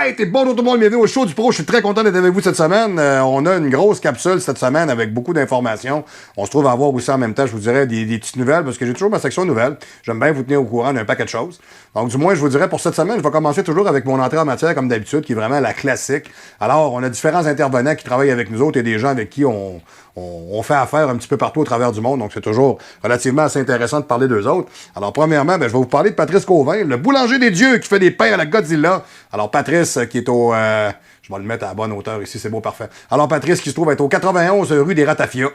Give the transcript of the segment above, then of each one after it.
Alright! Et bonjour tout le monde, bienvenue au show du Pro. Je suis très content d'être avec vous cette semaine. On a une grosse capsule cette semaine avec beaucoup d'informations. On se trouve à avoir aussi en même temps, je vous dirais, des petites nouvelles, parce que j'ai toujours ma section nouvelles. J'aime bien vous tenir au courant d'un paquet de choses. Donc du moins, je vous dirais, pour cette semaine, je vais commencer toujours avec mon entrée en matière, comme d'habitude, qui est vraiment la classique. Alors, on a différents intervenants qui travaillent avec nous autres et des gens avec qui on fait affaire un petit peu partout au travers du monde. Donc, c'est toujours relativement assez intéressant de parler d'eux autres. Alors, premièrement, je vais vous parler de Patrice Cauvin, le boulanger des dieux qui fait des pains à la Godzilla. Alors, Patrice, qui est au... je vais le mettre à la bonne hauteur ici, c'est beau, parfait. Alors, Patrice, qui se trouve être au 91 rue des Ratafias.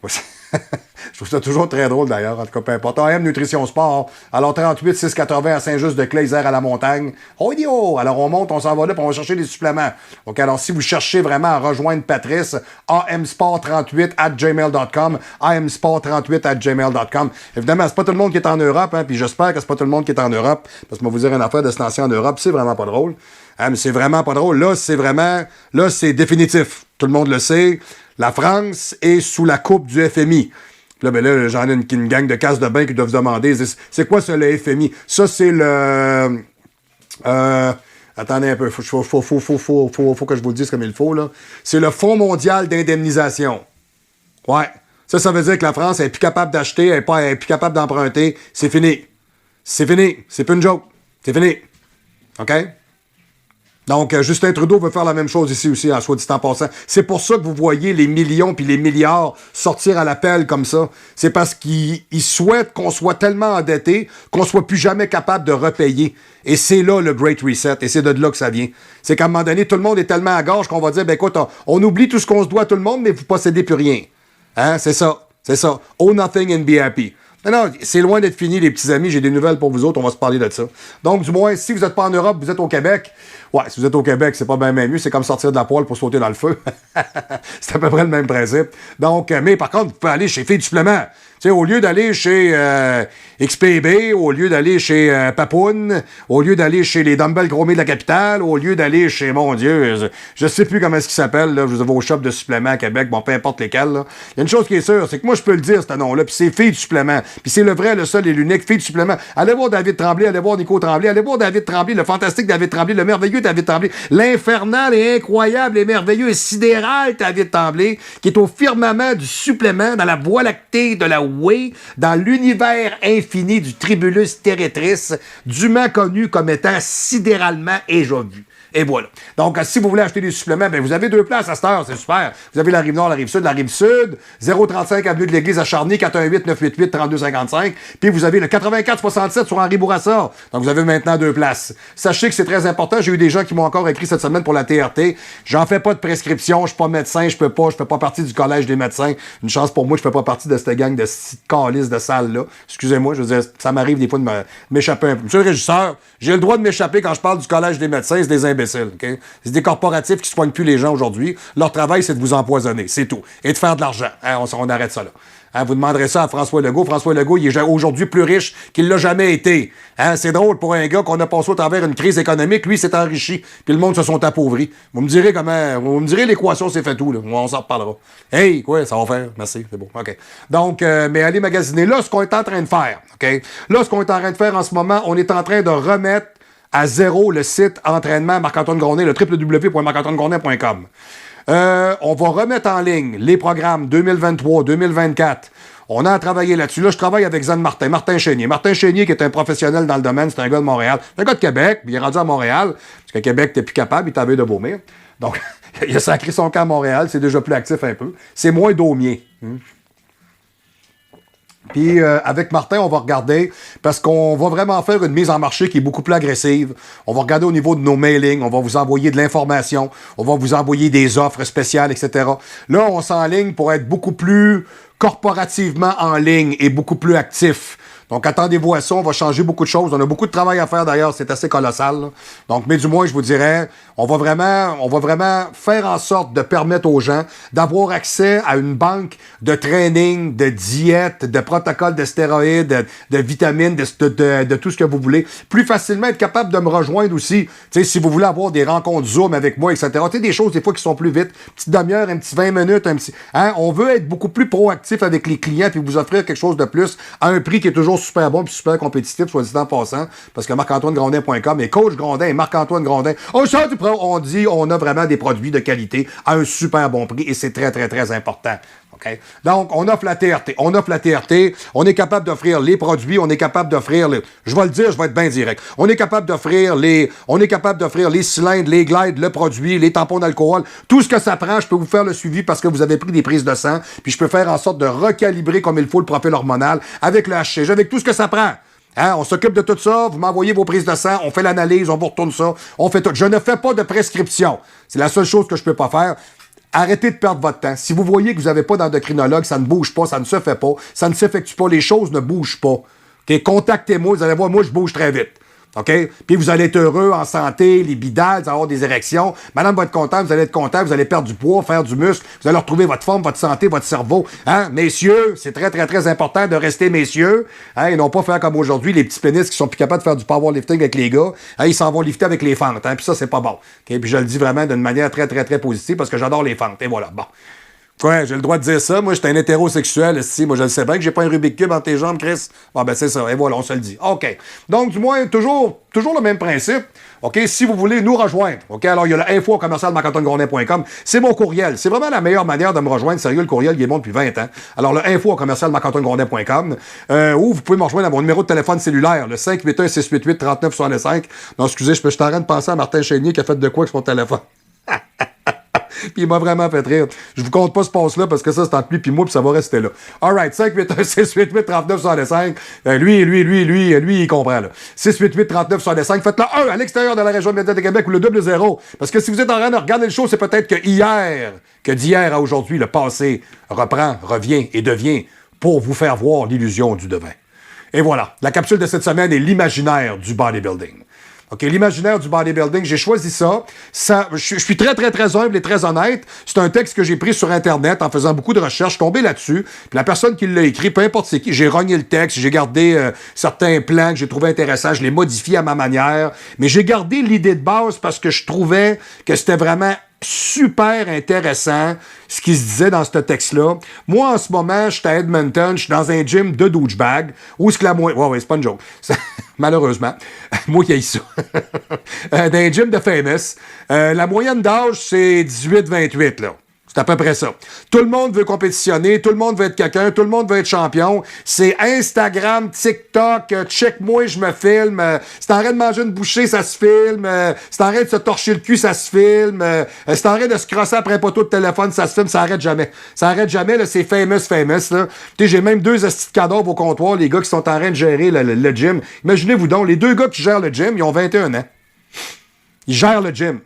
Je trouve ça toujours très drôle, d'ailleurs. En tout cas, peu importe. AM Nutrition Sport. Alors, 38 680 à Saint-Just-de-Clay, Isère à la montagne. Oh, idiot! Alors, on monte, on s'en va là, puis on va chercher des suppléments. Donc, alors, si vous cherchez vraiment à rejoindre Patrice, amsport38@gmail.com. amsport38@gmail.com. Évidemment, c'est pas tout le monde qui est en Europe, hein, puis j'espère que c'est pas tout le monde qui est en Europe, parce que moi, vous dire une affaire de se lancer en Europe, c'est vraiment pas drôle. Hein, mais c'est vraiment pas drôle. Là, c'est définitif. Tout le monde le sait. La France est sous la coupe du FMI. Là, j'en ai une gang de casse de bain qui doivent se demander, c'est quoi ça, le FMI? Ça, c'est le... attendez un peu, faut que je vous le dise comme il faut, là. C'est le Fonds mondial d'indemnisation. Ouais. Ça veut dire que la France est plus capable d'acheter, elle est plus capable d'emprunter. C'est fini. C'est fini. C'est plus une joke. C'est fini. OK? Donc, Justin Trudeau veut faire la même chose ici aussi, en soit dit en passant. C'est pour ça que vous voyez les millions puis les milliards sortir à l'appel comme ça. C'est parce qu'ils souhaitent qu'on soit tellement endetté qu'on soit plus jamais capable de repayer. Et c'est là le Great Reset, et c'est de là que ça vient. C'est qu'à un moment donné, tout le monde est tellement à gorge qu'on va dire, écoute, on oublie tout ce qu'on se doit à tout le monde, mais vous possédez plus rien. Hein? C'est ça. C'est ça. Own nothing and be happy. Non, c'est loin d'être fini, les petits amis. J'ai des nouvelles pour vous autres. On va se parler de ça. Donc, du moins, si vous n'êtes pas en Europe, vous êtes au Québec. Ouais, si vous êtes au Québec, c'est pas bien mieux. C'est comme sortir de la poêle pour sauter dans le feu. C'est à peu près le même principe. Donc, mais par contre, vous pouvez aller chez Filles du Supplément. Tu sais, au lieu d'aller chez XPB, au lieu d'aller chez Papoun, au lieu d'aller chez les Dumbbell Gromés de la capitale, au lieu d'aller chez, mon Dieu, je sais plus comment est-ce qu'il s'appelle, là, vous avez au shop de suppléments à Québec, bon, peu importe lesquels, là. Il y a une chose qui est sûre, c'est que moi, je peux le dire, ce nom-là, puis c'est Filles du Supplément. Puis c'est le vrai, le seul et l'unique, Filles du Supplément. Allez voir David Tremblay, allez voir Nico Tremblay, allez voir David Tremblay, le fantastique David Tremblay, le merveilleux David Tremblay, l'infernal et incroyable et merveilleux et sidéral David Tremblay, qui est au firmament du supplément, dans la voie lactée de la Whey, dans l'univers infini du Tribulus terretris, dûment connu comme étant sidéralement déjà vu. Et voilà. Donc, si vous voulez acheter des suppléments, vous avez deux places à cette heure, c'est super. Vous avez la Rive-Nord, la Rive-Sud. La Rive-Sud, 035 avenue de l'Église à Charny, 418-988-3255. Puis vous avez le 84-67 sur Henri Bourassa. Donc, vous avez maintenant deux places. Sachez que c'est très important. J'ai eu des gens qui m'ont encore écrit cette semaine pour la TRT. J'en fais pas de prescription. Je suis pas médecin. Je fais pas partie du collège des médecins. Une chance pour moi, je fais pas partie de cette gang de calices de salles-là. Excusez-moi, je veux dire, ça m'arrive des fois de m'échapper un peu. Monsieur le régisseur, j'ai le droit de m'échapper quand je parle du collège des médecins. C'est des imbéciles. Okay? C'est des corporatifs qui ne soignent plus les gens aujourd'hui. Leur travail, c'est de vous empoisonner, c'est tout. Et de faire de l'argent. Hein, on arrête ça là. Hein, vous demanderez ça à François Legault. François Legault, il est aujourd'hui plus riche qu'il l'a jamais été. Hein, c'est drôle pour un gars qu'on a passé au travers une crise économique. Lui, s'est enrichi. Puis le monde se sont appauvris. Vous me direz l'équation, c'est fait tout. Là. On s'en reparlera. Hey, quoi, ça va faire. Merci, c'est beau. OK. Donc, mais allez magasiner. Là, ce qu'on est en train de faire, OK? Là, ce qu'on est en train de faire en ce moment, on est en train de remettre à zéro le site entraînement Marc-Antoine Grondin, le www.marc-antoine-grondin.com. On va remettre en ligne les programmes 2023, 2024. On a à travailler là-dessus. Là, je travaille avec Martin Chénier. Martin Chénier, qui est un professionnel dans le domaine, c'est un gars de Montréal. C'est un gars de Québec, puis il est rendu à Montréal, parce qu'à Québec, t'es plus capable, il t'avait de vomir. Donc, il a sacré son camp à Montréal, c'est déjà plus actif un peu. C'est moins daumier. Puis avec Martin, on va regarder, parce qu'on va vraiment faire une mise en marché qui est beaucoup plus agressive. On va regarder au niveau de nos mailings, on va vous envoyer de l'information, on va vous envoyer des offres spéciales, etc. Là, on s'enligne pour être beaucoup plus corporativement en ligne et beaucoup plus actif. Donc, attendez-vous à ça, on va changer beaucoup de choses. On a beaucoup de travail à faire, d'ailleurs, c'est assez colossal. Là. Donc, mais du moins, je vous dirais, on va vraiment faire en sorte de permettre aux gens d'avoir accès à une banque de training, de diète, de protocoles de stéroïdes, de vitamines, de tout ce que vous voulez. Plus facilement être capable de me rejoindre aussi. Tu sais, si vous voulez avoir des rencontres Zoom avec moi, etc. Tu sais, des choses, des fois, qui sont plus vite. Petite demi-heure, un petit 20 minutes, un petit... Hein? On veut être beaucoup plus proactif avec les clients puis vous offrir quelque chose de plus à un prix qui est toujours super bon puis super compétitif, soit dit en passant, parce que marc-antoine-grondin.com et coach Grondin et Marc-Antoine Grondin, on dit on a vraiment des produits de qualité à un super bon prix et c'est très, très, très important. Okay? Donc, on offre la TRT. On offre la TRT. On est capable d'offrir les produits. On est capable d'offrir les... Je vais le dire, je vais être bien direct. On est capable d'offrir les cylindres, les glides, le produit, les tampons d'alcool. Tout ce que ça prend, je peux vous faire le suivi parce que vous avez pris des prises de sang. Puis je peux faire en sorte de recalibrer comme il faut le profil hormonal avec le HCG, avec tout ce que ça prend. Hein, on s'occupe de tout ça, vous m'envoyez vos prises de sang, on fait l'analyse, on vous retourne ça, on fait tout. Je ne fais pas de prescription. C'est la seule chose que je peux pas faire. Arrêtez de perdre votre temps. Si vous voyez que vous n'avez pas d'endocrinologue, ça ne bouge pas, ça ne se fait pas, ça ne s'effectue pas, les choses ne bougent pas. Okay? Contactez-moi, vous allez voir, moi, je bouge très vite. OK? Puis vous allez être heureux, en santé, les bidales, vous allez avoir des érections. Madame va être contente, vous allez être content, vous allez perdre du poids, faire du muscle, vous allez retrouver votre forme, votre santé, votre cerveau. Hein? Messieurs, c'est très, très, très important de rester messieurs. Hein? Et non pas faire comme aujourd'hui, les petits pénis qui sont plus capables de faire du powerlifting avec les gars. Hein? Ils s'en vont lifter avec les fentes. Hein? Puis ça, c'est pas bon. Okay? Puis je le dis vraiment d'une manière très, très, très positive parce que j'adore les fentes. Et voilà, bon. Ouais, j'ai le droit de dire ça. Moi, j'étais un hétérosexuel. Si, moi, je le sais bien que j'ai pas un Rubik's Cube entre tes jambes, Chris. Bon, ben, c'est ça. Et voilà, on se le dit. OK. Donc, du moins, toujours le même principe. OK, si vous voulez nous rejoindre. OK, alors, il y a l'info@marc-antoine-grondin.com. C'est mon courriel. C'est vraiment la meilleure manière de me rejoindre. Sérieux, le courriel, il est bon depuis 20 ans. Alors, le info@marc-antoine-grondin.com. Ou vous pouvez me rejoindre à mon numéro de téléphone cellulaire, le 581-688-3965. Non, excusez, je suis en train de penser à Martin Chénier qui a fait de quoi avec son téléphone. Puis il m'a vraiment fait rire. Je vous compte pas ce passe-là parce que ça, c'est entre lui puis moi, puis ça va rester là. Alright, 581-688-3965. Lui, il comprend, là. 688-3965. Faites le 1 à l'extérieur de la région médiane de Québec ou le 00. Parce que si vous êtes en train de regarder le show, c'est peut-être que d'hier à aujourd'hui, le passé reprend, revient et devient pour vous faire voir l'illusion du devin. Et voilà. La capsule de cette semaine est l'imaginaire du bodybuilding. OK, l'imaginaire du bodybuilding, j'ai choisi ça. Je suis très, très, très humble et très honnête. C'est un texte que j'ai pris sur Internet en faisant beaucoup de recherches, tombé là-dessus. Puis la personne qui l'a écrit, peu importe c'est qui, j'ai rogné le texte, j'ai gardé certains plans que j'ai trouvé intéressants, je les modifie à ma manière. Mais j'ai gardé l'idée de base parce que je trouvais que c'était vraiment super intéressant ce qui se disait dans ce texte-là. Moi, en ce moment, je suis à Edmonton, je suis dans un gym de douchebag. Où est-ce que la moyenne... Ouais, c'est pas une joke. Malheureusement. Moi qui ai ça. Dans un gym de famous. La moyenne d'âge, c'est 18-28, là. C'est à peu près ça. Tout le monde veut compétitionner, tout le monde veut être quelqu'un, tout le monde veut être champion. C'est Instagram, TikTok, check-moi, je me filme. C'est en train de manger une bouchée, ça se filme. C'est en train de se torcher le cul, ça se filme. C'est en train de se crosser après un poteau de téléphone, ça se filme, ça arrête jamais. Ça arrête jamais, là, c'est famous, là. Tu sais, j'ai même 2 astis de cadavres au comptoir, les gars qui sont en train de gérer le gym. Imaginez-vous donc, les 2 gars qui gèrent le gym, ils ont 21 ans. Ils gèrent le gym.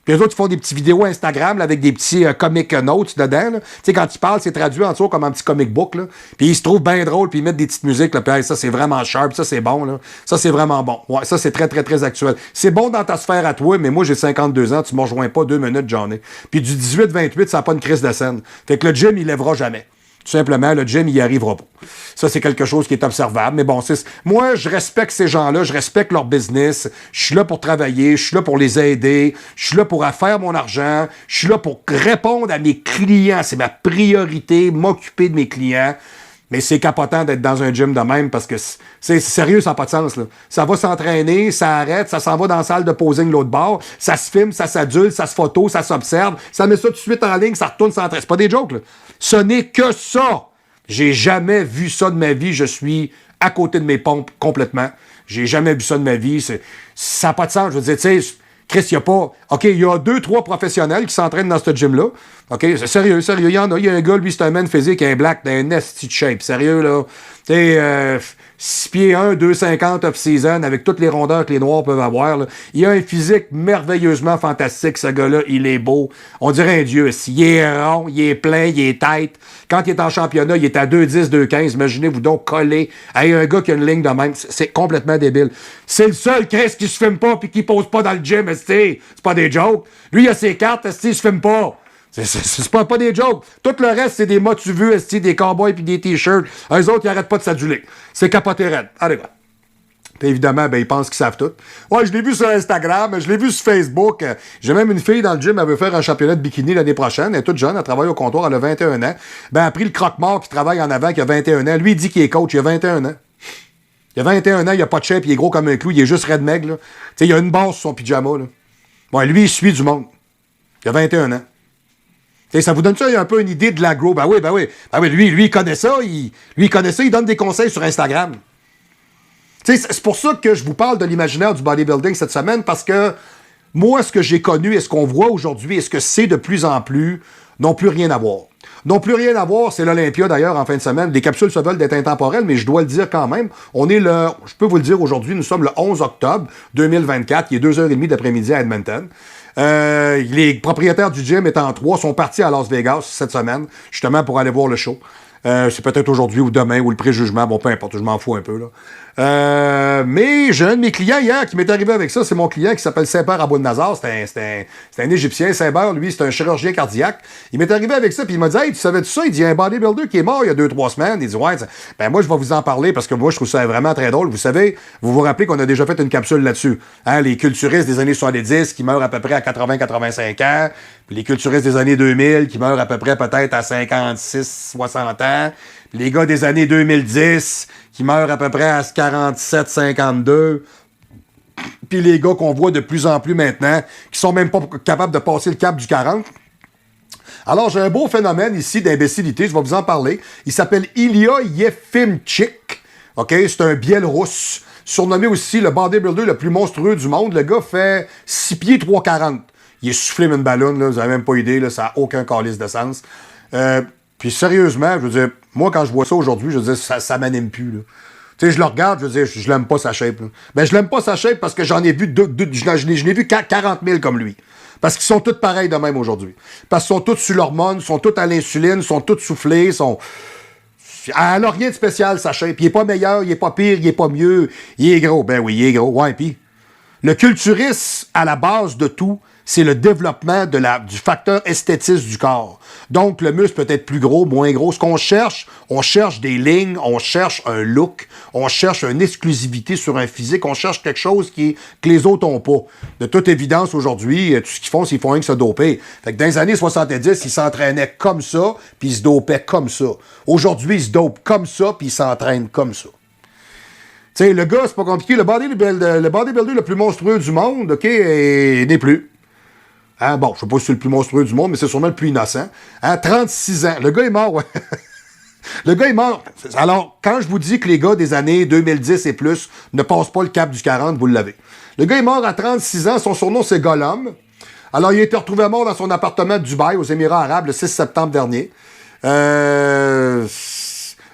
Puis les autres, ils font des petites vidéos Instagram là, avec des petits comic notes dedans. Tu sais, quand ils parlent, c'est traduit en dessous comme un petit comic book. Là. Puis ils se trouvent bien drôles, puis ils mettent des petites musiques. Là, puis hey, ça, c'est vraiment sharp, ça, c'est bon. Là. Ça, c'est vraiment bon. Ouais, ça, c'est très, très, très actuel. C'est bon dans ta sphère à toi, mais moi, j'ai 52 ans, tu me rejoins pas 2 minutes, j'en ai. Puis du 18-28, ça n'a pas une crise de scène. Fait que le gym, il lèvera jamais. Tout simplement, le gym, il n'y arrivera pas. Ça, c'est quelque chose qui est observable. Mais bon, moi, je respecte ces gens-là, je respecte leur business. Je suis là pour travailler, je suis là pour les aider, je suis là pour faire mon argent, je suis là pour répondre à mes clients. C'est ma priorité, m'occuper de mes clients. Mais c'est capotant d'être dans un gym de même parce que c'est sérieux, ça n'a pas de sens. Là. Ça va s'entraîner, ça arrête, ça s'en va dans la salle de posing de l'autre bord, ça se filme, ça s'adulte, ça se photo, ça s'observe, ça met ça tout de suite en ligne, ça retourne s'entraîner. C'est pas des jokes, là. Ce n'est que ça. J'ai jamais vu ça de ma vie. Je suis à côté de mes pompes complètement. J'ai jamais vu ça de ma vie. Ça n'a pas de sens. Je veux dire, tu sais, Chris, il n'y a pas... OK, il y a 2-3 professionnels qui s'entraînent dans ce gym-là. OK, c'est sérieux, il y en a. Il y a un gars, lui, c'est un man physique, un black, d'un esti de shape. Sérieux, là. Tu sais, 6 pieds 1, 2,50 off-season, avec toutes les rondeurs que les Noirs peuvent avoir. Là. Il a un physique merveilleusement fantastique, ce gars-là. Il est beau. On dirait un dieu. Il est rond, il est plein, il est tête. Quand il est en championnat, il est à 2,10, 2,15. Imaginez-vous donc collé à un gars qui a une ligne de même. C'est complètement débile. C'est le seul Chris qui se filme pas puis qui pose pas dans le gym. C'est pas des jokes. Lui, il a ses cartes, il se filme pas. C'est pas des jokes. Tout le reste, c'est des mots tu veux, des cowboys puis des t-shirts. Eux autres, ils arrêtent pas de s'aduler. C'est capoté raide. Allez, gars. Puis évidemment, ben, ils pensent qu'ils savent tout. Ouais, je l'ai vu sur Instagram, je l'ai vu sur Facebook. J'ai même une fille dans le gym, elle veut faire un championnat de bikini l'année prochaine. Elle est toute jeune, elle travaille au comptoir, elle a 21 ans. Ben, elle a pris le croque-mort qui travaille en avant, qui a 21 ans. Lui, il dit qu'il est coach, il a 21 ans. Il a 21 ans, il a pas de shape, il est gros comme un clou, il est juste red meg, là. Tu sais, il a une barre sur son pyjama, là. Ouais, lui, il suit du monde. Il a 21 ans. T'sais, ça vous donne ça un peu une idée de l'agro? Ben oui, ben oui. Ben oui, lui, il connaît ça. Il connaît ça, il donne des conseils sur Instagram. T'sais, c'est pour ça que je vous parle de l'imaginaire du bodybuilding cette semaine, parce que moi, ce que j'ai connu et ce qu'on voit aujourd'hui et ce que c'est de plus en plus, n'ont plus rien à voir. N'ont plus rien à voir, c'est l'Olympia d'ailleurs en fin de semaine. Les capsules se veulent d'être intemporelles, mais je dois le dire quand même. Je peux vous le dire aujourd'hui, nous sommes le 11 octobre 2024, il est 2h30 d'après-midi à Edmonton. Les propriétaires du gym étant 3 sont partis à Las Vegas cette semaine, justement pour aller voir le show. C'est peut-être aujourd'hui ou demain ou le préjugement, bon peu importe, je m'en fous un peu là. Mais j'ai un de mes clients hier qui m'est arrivé avec ça, c'est mon client qui s'appelle Saint-Père Abou-Nazar, c'est un Égyptien, Saint-Père, lui, c'est un chirurgien cardiaque. Il m'est arrivé avec ça, puis il m'a dit, hey, tu savais-tu ça? Il dit, il y a un bodybuilder qui est mort il y a 2-3 semaines. Il dit, ouais, ben moi, je vais vous en parler parce que moi, je trouve ça vraiment très drôle. Vous savez, vous vous rappelez qu'on a déjà fait une capsule là-dessus. Hein, les culturistes des années 70 qui meurent à peu près à 80-85 ans, puis les culturistes des années 2000 qui meurent à peu près peut-être à 56-60 ans, puis les gars des années 2010 qui meurent à peu près à 47-52, puis les gars qu'on voit de plus en plus maintenant, qui sont même pas capables de passer le cap du 40. Alors, j'ai un beau phénomène ici d'imbécilité, je vais vous en parler. Il s'appelle Ilya Yefimchik. OK? C'est un Biélorusse, surnommé aussi le bodybuilder le plus monstrueux du monde. Le gars fait 6 pieds 3,40. Il est soufflé comme une ballonne, là, vous n'avez même pas idée, là, ça n'a aucun calice de sens. Puis sérieusement, je veux dire, moi, quand je vois ça aujourd'hui, je veux dire, ça m'anime plus, là. Tu sais, je le regarde, je veux dire, je l'aime pas sa shape, là. Ben, je l'aime pas sa shape parce que j'en ai vu je n'ai vu 40 000 comme lui. Parce qu'ils sont tous pareils de même aujourd'hui. Parce qu'ils sont tous sur l'hormone, sont tous à l'insuline, sont tous soufflés, Elle n'a rien de spécial, sa shape. Il est pas meilleur, il est pas pire, il est pas mieux. Il est gros. Ben oui, il est gros. Ouais, pis le culturisme, à la base de tout, c'est le développement du facteur esthétique du corps. Donc, le muscle peut être plus gros, moins gros. Ce qu'on cherche, on cherche des lignes, on cherche un look, on cherche une exclusivité sur un physique, on cherche quelque chose que les autres n'ont pas. De toute évidence, aujourd'hui, tout ce qu'ils font, c'est qu'ils font rien que se doper. Fait que dans les années 70, ils s'entraînaient comme ça, puis ils se dopaient comme ça. Aujourd'hui, ils se dopent comme ça, puis ils s'entraînent comme ça. Tu sais, le gars, c'est pas compliqué. Le bodybuilder le plus monstrueux du monde, OK, n'est plus. Hein, bon, je sais pas si c'est le plus monstrueux du monde, mais c'est sûrement le plus innocent. Hein, 36 ans. Le gars est mort, ouais. Le gars est mort. Alors, quand je vous dis que les gars des années 2010 et plus ne passent pas le cap du 40, vous l'avez. Le gars est mort à 36 ans. Son surnom, c'est Gollum. Alors, il a été retrouvé mort dans son appartement de Dubaï, aux Émirats arabes, le 6 septembre dernier.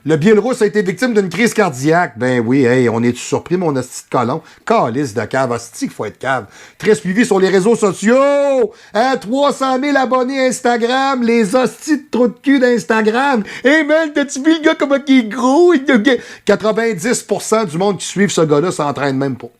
Le Biélorusse a été victime d'une crise cardiaque. Ben oui, hey, on est-tu surpris, mon hostie de colon? Calice de cave, hostie qu'il faut être cave. Très suivi sur les réseaux sociaux. Hein, 300 000 abonnés Instagram, les hosties de trous de cul d'Instagram. Hey man, t'as-tu vu le gars comment il est gros? 90% du monde qui suit ce gars-là s'entraîne même pas.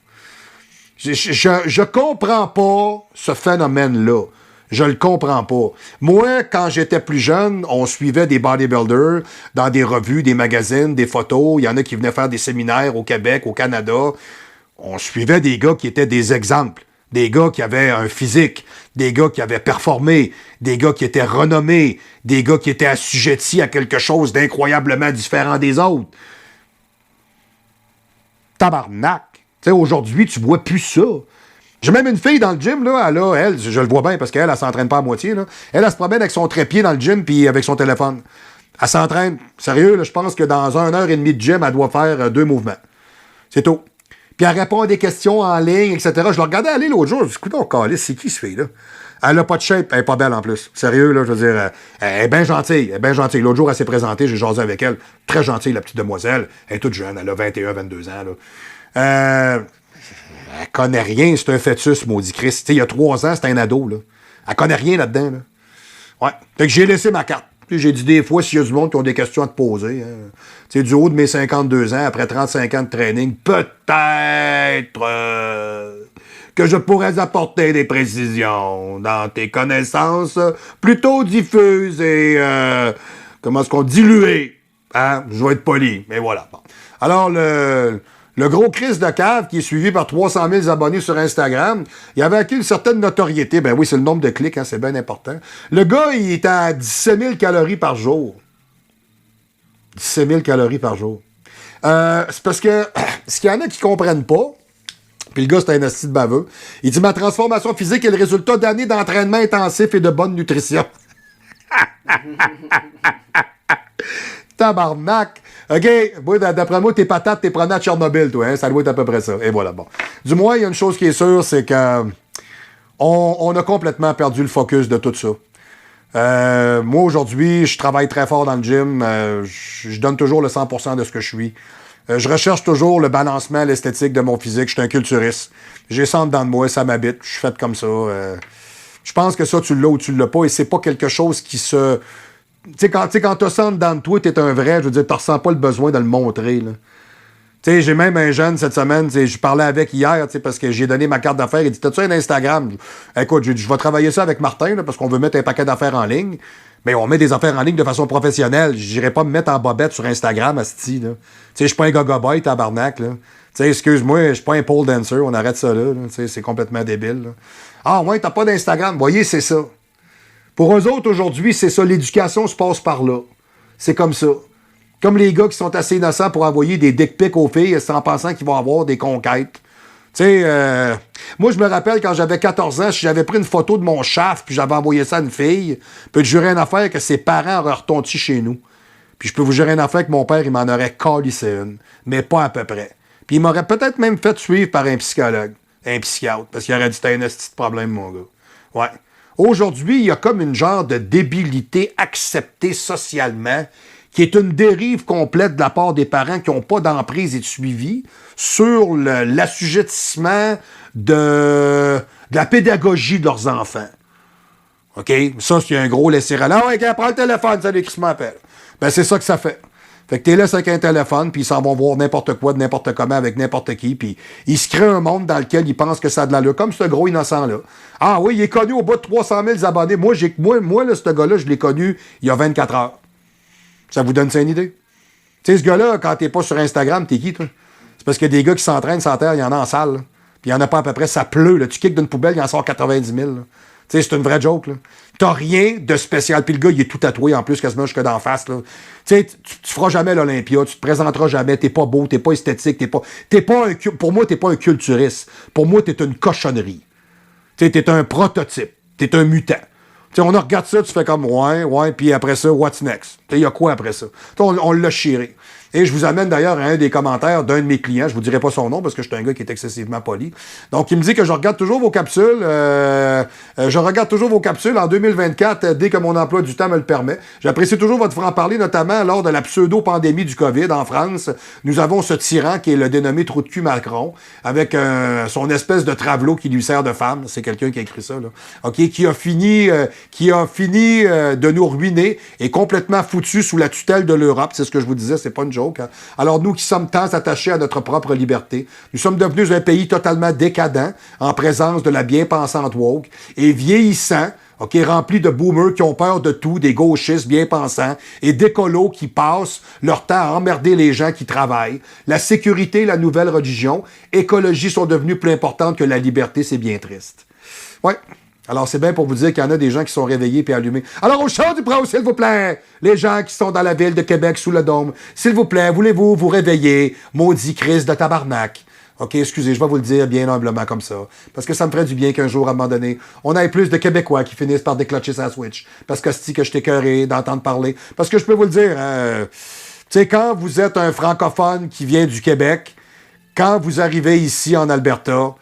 Je comprends pas ce phénomène-là. Je le comprends pas. Moi, quand j'étais plus jeune, on suivait des bodybuilders dans des revues, des magazines, des photos. Il y en a qui venaient faire des séminaires au Québec, au Canada. On suivait des gars qui étaient des exemples. Des gars qui avaient un physique, des gars qui avaient performé, des gars qui étaient renommés, des gars qui étaient assujettis à quelque chose d'incroyablement différent des autres. Tabarnak! Tu sais, aujourd'hui, tu vois plus ça. J'ai même une fille dans le gym, là, elle, je le vois bien parce qu'elle, elle s'entraîne pas à moitié, là. Elle se promène avec son trépied dans le gym puis avec son téléphone. Elle s'entraîne. Sérieux, là, je pense que dans 1h30 de gym, elle doit faire 2 mouvements. C'est tout. Puis elle répond à des questions en ligne, etc. Je la regardais aller l'autre jour, je me suis dit, écoute, calisse, c'est qui ce fille-là? Elle a pas de shape, elle est pas belle en plus. Sérieux, là, je veux dire, elle est bien gentille, L'autre jour, elle s'est présentée, j'ai jasé avec elle. Très gentille, la petite demoiselle. Elle est toute jeune, elle a 21-22 ans, là. Elle connaît rien, c'est un fœtus, maudit Christ. Il y a 3 ans, c'était un ado, là. Elle connaît rien là-dedans, là. Ouais. Fait que j'ai laissé ma carte. Puis j'ai dit des fois, s'il y a du monde qui ont des questions à te poser, hein. Tu sais, du haut de mes 52 ans, après 35 ans de training, peut-être que je pourrais apporter des précisions dans tes connaissances plutôt diffuses et, comment est-ce qu'on diluées. Hein? Je vais être poli, mais voilà. Bon. Alors, le gros Chris de cave, qui est suivi par 300 000 abonnés sur Instagram, il avait acquis une certaine notoriété. Ben oui, c'est le nombre de clics, hein, c'est bien important. Le gars, il est à 17 000 calories par jour. 17 000 calories par jour. C'est parce que ce qu'il y en a qui comprennent pas, puis le gars, c'est un asti de baveux, il dit « Ma transformation physique est le résultat d'années d'entraînement intensif et de bonne nutrition. » Tabarnak! OK, d'après moi, tes patates, t'es promené à Tchernobyl, toi, hein? Ça doit être à peu près ça. Et voilà, bon. Du moins, il y a une chose qui est sûre, c'est que on a complètement perdu le focus de tout ça. Moi, aujourd'hui, je travaille très fort dans le gym. Je donne toujours le 100% de ce que je suis. Je recherche toujours le balancement, l'esthétique de mon physique. Je suis un culturiste. J'ai ça en dedans de moi, ça m'habite. Je suis fait comme ça. Je pense que ça, tu l'as ou tu l'as pas. Et c'est pas quelque chose qui se... Tu sais, quand tu sens dans toi, t'es un vrai, je veux dire, tu ressens pas le besoin de le montrer, là. Tu sais, j'ai même un jeune cette semaine, je parlais avec hier, parce que j'ai donné ma carte d'affaires, il dit, t'as-tu un Instagram? Écoute, je vais travailler ça avec Martin, là, parce qu'on veut mettre un paquet d'affaires en ligne, mais on met des affaires en ligne de façon professionnelle. J'irai pas me mettre en bobette sur Instagram, asti, là. Tu sais, je suis pas un gaga-boy, tabarnak, là. Tu sais, excuse-moi, je suis pas un pole dancer, on arrête ça, là. Tu sais, c'est complètement débile, là. Ah, ouais, t'as pas d'Instagram? Voyez, c'est ça. Pour eux autres, aujourd'hui, c'est ça. L'éducation se passe par là. C'est comme ça. Comme les gars qui sont assez innocents pour envoyer des dick pics aux filles en pensant qu'ils vont avoir des conquêtes. Tu sais, moi, je me rappelle quand j'avais 14 ans, j'avais pris une photo de mon shaft puis j'avais envoyé ça à une fille. Puis je jurais une affaire que ses parents auraient retourné chez nous. Puis je peux vous jurer une affaire que mon père, il m'en aurait calissé une. Mais pas à peu près. Puis il m'aurait peut-être même fait suivre par un psychologue, un psychiatre, parce qu'il aurait dit, t'as un petit problème, mon gars. Ouais. Aujourd'hui, il y a comme une genre de débilité acceptée socialement qui est une dérive complète de la part des parents qui n'ont pas d'emprise et de suivi sur l'assujettissement de la pédagogie de leurs enfants. OK? Ça, c'est un gros laisser-aller. Ah ouais, prends le téléphone, salut, qui m'appelle. Ben, c'est ça que ça fait. Fait que t'es laissé avec un téléphone, puis ils s'en vont voir n'importe quoi, de n'importe comment, avec n'importe qui, puis ils se créent un monde dans lequel ils pensent que ça a de l'allure, comme ce gros innocent-là. Ah oui, il est connu au bout de 300 000 abonnés. Moi, là, ce gars-là, je l'ai connu il y a 24 heures. Ça vous donne ça une idée? Tu sais, ce gars-là, quand t'es pas sur Instagram, t'es qui, toi? C'est parce qu'il y a des gars qui s'entraînent sans terre, il y en a en salle, là. Puis il y en a pas à peu près, ça pleut, là. Tu kicks d'une poubelle, il en sort 90 000, là. Tu sais, c'est une vraie joke, là. T'as rien de spécial. Puis le gars, il est tout tatoué, en plus, quasiment jusque d'en face, là. Tu sais, tu feras jamais l'Olympia, tu te présenteras jamais, t'es pas beau, t'es pas esthétique, pour moi, t'es pas un culturiste. Pour moi, t'es une cochonnerie. Tu sais, t'es un prototype. T'es un mutant. Tu sais, on regarde ça, tu fais comme, ouais, puis après ça, what's next? Tu sais, il y a quoi après ça? On l'a chiré. Et je vous amène d'ailleurs à un des commentaires d'un de mes clients. Je vous dirai pas son nom parce que je suis un gars qui est excessivement poli. Donc, il me dit que je regarde toujours vos capsules. Je regarde toujours vos capsules en 2024 dès que mon emploi du temps me le permet. J'apprécie toujours votre franc-parler, notamment lors de la pseudo-pandémie du COVID en France. Nous avons ce tyran qui est le dénommé trou de cul Macron avec son espèce de travelot qui lui sert de femme. C'est quelqu'un qui a écrit ça, là. OK, qui a fini de nous ruiner et complètement foutu sous la tutelle de l'Europe. C'est ce que je vous disais, c'est pas une joke. Hein? Alors nous qui sommes tant attachés à notre propre liberté, nous sommes devenus un pays totalement décadent en présence de la bien-pensante woke et vieillissant, OK, rempli de boomers qui ont peur de tout, des gauchistes bien pensants et d'écolos qui passent leur temps à emmerder les gens qui travaillent. La sécurité, la nouvelle religion, écologie sont devenues plus importantes que la liberté, c'est bien triste. Ouais. Alors, c'est bien pour vous dire qu'il y en a des gens qui sont réveillés et allumés. Alors, au chant du bras, s'il vous plaît, les gens qui sont dans la ville de Québec sous le dôme, s'il vous plaît, voulez-vous vous réveiller, maudit Christ de tabarnak? OK, excusez, je vais vous le dire bien humblement comme ça. Parce que ça me ferait du bien qu'un jour, à un moment donné, on ait plus de Québécois qui finissent par déclencher sa Switch. Parce que c'est que je t'ai écœuré d'entendre parler. Parce que je peux vous le dire, tu sais, quand vous êtes un francophone qui vient du Québec, quand vous arrivez ici en Alberta,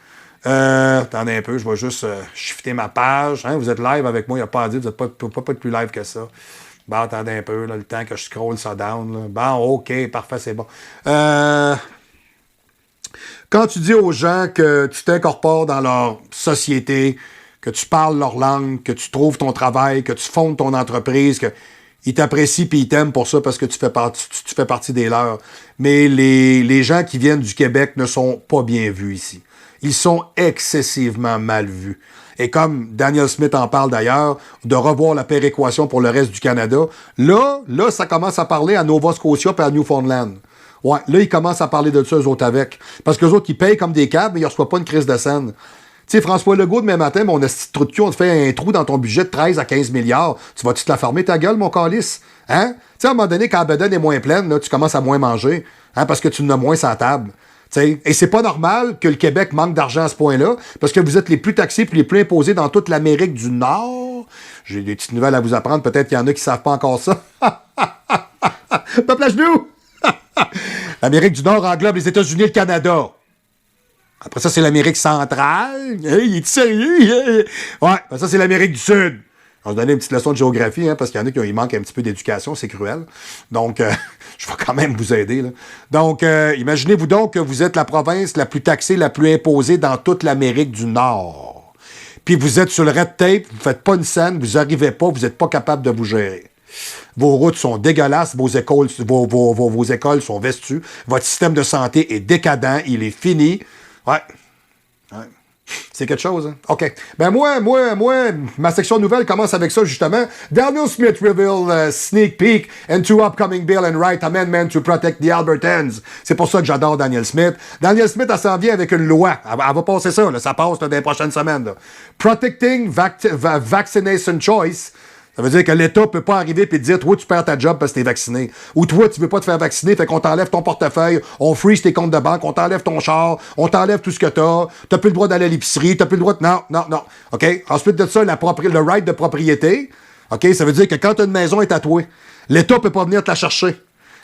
attendez un peu, je vais juste shifter ma page. Hein, vous êtes live avec moi, il n'y a pas à dire, vous ne pouvez pas être plus live que ça. Bon, attendez un peu, là, le temps que je scroll ça down. Là. Bon, OK, parfait, c'est bon. Quand tu dis aux gens que tu t'incorpores dans leur société, que tu parles leur langue, que tu trouves ton travail, que tu fondes ton entreprise, qu'ils t'apprécient et ils t'aiment pour ça parce que tu fais partie des leurs. Mais les gens qui viennent du Québec ne sont pas bien vus ici. Ils sont excessivement mal vus. Et comme Daniel Smith en parle d'ailleurs, de revoir la péréquation pour le reste du Canada, là, ça commence à parler à Nova Scotia et à Newfoundland. Ouais, là, ils commencent à parler de ça, eux autres, avec. Parce qu'eux autres, ils payent comme des câbles, mais ils ne reçoivent pas une crise de scène. Tu sais, François Legault, demain matin, mon esti de trou de cul, on te fait un trou dans ton budget de 13 à 15 milliards. Tu vas-tu te la fermer ta gueule, mon calice? Hein? Tu sais, à un moment donné, quand la bedaine est moins pleine, là, tu commences à moins manger, hein, parce que tu en as moins sur la table. T'sais, et c'est pas normal que le Québec manque d'argent à ce point-là, parce que vous êtes les plus taxés puis les plus imposés dans toute l'Amérique du Nord. J'ai des petites nouvelles à vous apprendre, peut-être qu'il y en a qui savent pas encore ça. Peuple à genoux! L'Amérique du Nord englobe les États-Unis et le Canada. Après ça, c'est l'Amérique centrale. Hey, il est sérieux? Ouais, ça, c'est l'Amérique du Sud. On va se donner une petite leçon de géographie, hein, parce qu'il y en a qui manquent un petit peu d'éducation, c'est cruel. Donc, je vais quand même vous aider. Là. Donc, imaginez-vous donc que vous êtes la province la plus taxée, la plus imposée dans toute l'Amérique du Nord. Puis vous êtes sur le red tape, vous ne faites pas une scène, vous n'arrivez pas, vous n'êtes pas capable de vous gérer. Vos routes sont dégueulasses, vos écoles sont vestues, votre système de santé est décadent, il est fini. Ouais. C'est quelque chose, hein? OK. Ben moi, ma section nouvelle commence avec ça, justement. Daniel Smith reveal sneak peek into upcoming bill and right amendment to protect the Albertans. C'est pour ça que j'adore Daniel Smith. Daniel Smith, elle s'en vient avec une loi. Elle va passer ça, là. Ça passe là, dans les prochaines semaines. Là. Protecting vaccination choice. Ça veut dire que l'État peut pas arriver et te dire, toi, tu perds ta job parce que t'es vacciné. Ou toi, tu veux pas te faire vacciner, fait qu'on t'enlève ton portefeuille, on freeze tes comptes de banque, on t'enlève ton char, on t'enlève tout ce que t'as plus le droit d'aller à l'épicerie, t'as plus le droit de... Non. OK? Ensuite de ça, le right de propriété. OK? Ça veut dire que quand une maison est à toi, l'État peut pas venir te la chercher.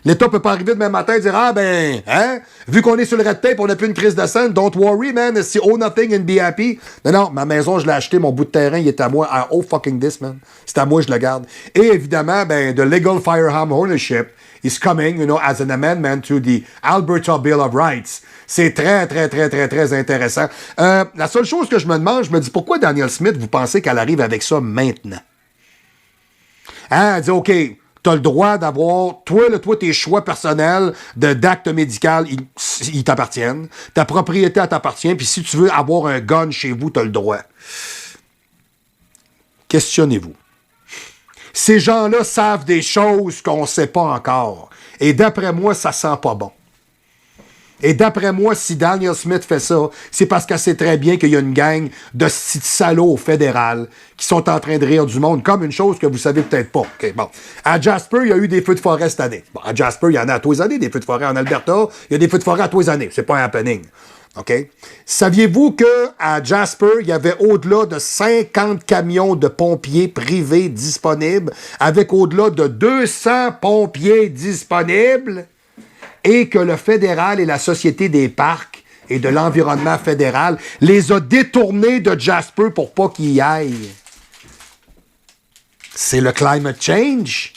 L'État peut pas arriver demain matin et dire, ah ben, hein, vu qu'on est sur le red tape, on n'a plus une crise de scène, don't worry, man, see owe nothing and be happy. Non, ma maison, je l'ai acheté, mon bout de terrain, il est à moi, I owe fucking this, man. C'est à moi, je le garde. Et évidemment, ben, the legal firearm ownership is coming, as an amendment to the Alberta Bill of Rights. C'est très, très, très, très, très intéressant. La seule chose que je me demande, je me dis, pourquoi Daniel Smith, vous pensez qu'elle arrive avec ça maintenant? Hein, elle dit, OK, t'as le droit d'avoir, toi, tes choix personnels d'actes médical, ils t'appartiennent. Ta propriété, elle t'appartient. Puis si tu veux avoir un gun chez vous, t'as le droit. Questionnez-vous. Ces gens-là savent des choses qu'on ne sait pas encore. Et d'après moi, ça sent pas bon. Et d'après moi, si Daniel Smith fait ça, c'est parce qu'elle sait très bien qu'il y a une gang de salauds au fédéral qui sont en train de rire du monde, comme une chose que vous savez peut-être pas. Okay, bon. À Jasper, il y a eu des feux de forêt cette année. Bon, à Jasper, il y en a à tous les années, des feux de forêt. En Alberta, il y a des feux de forêt à tous les années. C'est pas un happening. OK? Saviez-vous qu'à Jasper, il y avait au-delà de 50 camions de pompiers privés disponibles, avec au-delà de 200 pompiers disponibles? Et que le fédéral et la Société des parcs et de l'environnement fédéral les a détournés de Jasper pour pas qu'ils y aillent. C'est le climate change.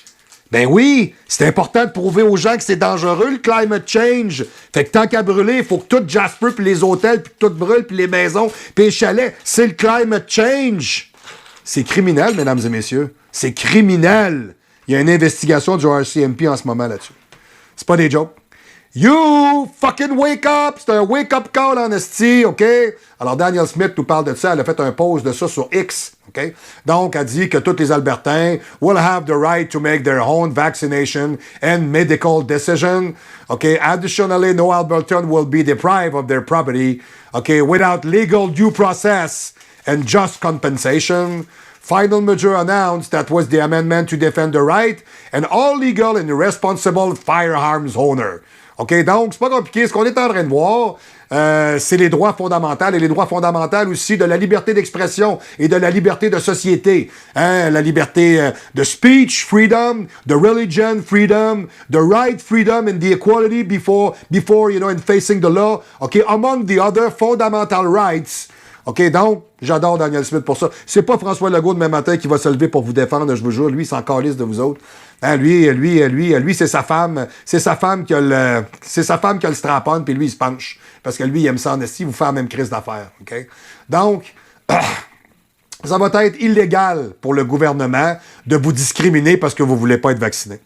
Ben oui, c'est important de prouver aux gens que c'est dangereux, le climate change. Fait que tant qu'à brûler, il faut que tout Jasper, puis les hôtels, puis tout brûle, puis les maisons, puis les chalets. C'est le climate change. C'est criminel, mesdames et messieurs. C'est criminel. Il y a une investigation du RCMP en ce moment là-dessus. C'est pas des jokes. You fucking wake up! C'est un wake-up call en esti, OK? Alors, Daniel Smith nous parle de ça. Elle a fait un post de ça sur X, OK? Donc, elle dit que tous les Albertains will have the right to make their own vaccination and medical decision. OK? Additionally, no Albertan will be deprived of their property, OK? Without legal due process and just compensation. Final measure announced that was the amendment to defend the right and all legal and responsible firearms owner. OK, donc, c'est pas compliqué. Ce qu'on est en train de voir, c'est les droits fondamentaux et les droits fondamentaux aussi de la liberté d'expression et de la liberté de société. Hein? La liberté de speech, freedom, de religion, freedom, the right, freedom and the equality before in facing the law. OK, among the other fundamental rights. OK, donc, j'adore Daniel Smith pour ça. C'est pas François Legault demain matin qui va se lever pour vous défendre, je vous jure. Lui, il s'en calisse de vous autres. Hein, lui, c'est sa femme. C'est sa femme qui a le strap-on, puis lui, il se penche. Parce que lui, il aime ça en esti, vous fait la même crise d'affaires. OK? Donc, ça va être illégal pour le gouvernement de vous discriminer parce que vous voulez pas être vacciné.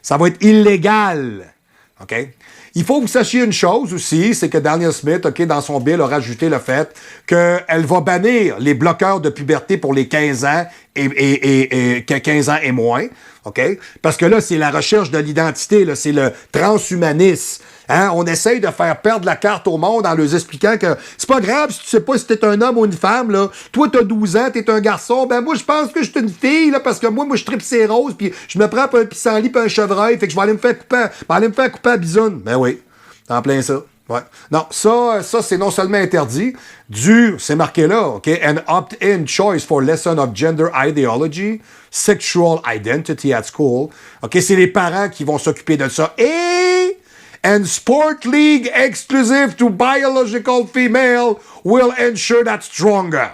Ça va être illégal. OK? Il faut que vous sachiez une chose aussi, c'est que Daniel Smith, OK, dans son bill, a rajouté le fait qu'elle va bannir les bloqueurs de puberté pour les 15 ans et 15 ans et moins, OK? Parce que là, c'est la recherche de l'identité, là, c'est le transhumanisme. Hein? On essaye de faire perdre la carte au monde en leur expliquant que c'est pas grave si tu sais pas si t'es un homme ou une femme, là. Toi, t'as 12 ans, t'es un garçon. Ben, moi, je pense que je suis une fille, là, parce que moi, je tripe ses roses, puis je me prends un pissenlit puis un chevreuil, fait que je vais aller me faire couper à bisoune. Ben oui, en plein ça. Ouais. Non, ça c'est non seulement interdit, c'est marqué là, OK? An opt-in choice for lesson of gender ideology, sexual identity at school. OK? C'est les parents qui vont s'occuper de ça. Et and sport league exclusive to biological female will ensure that stronger.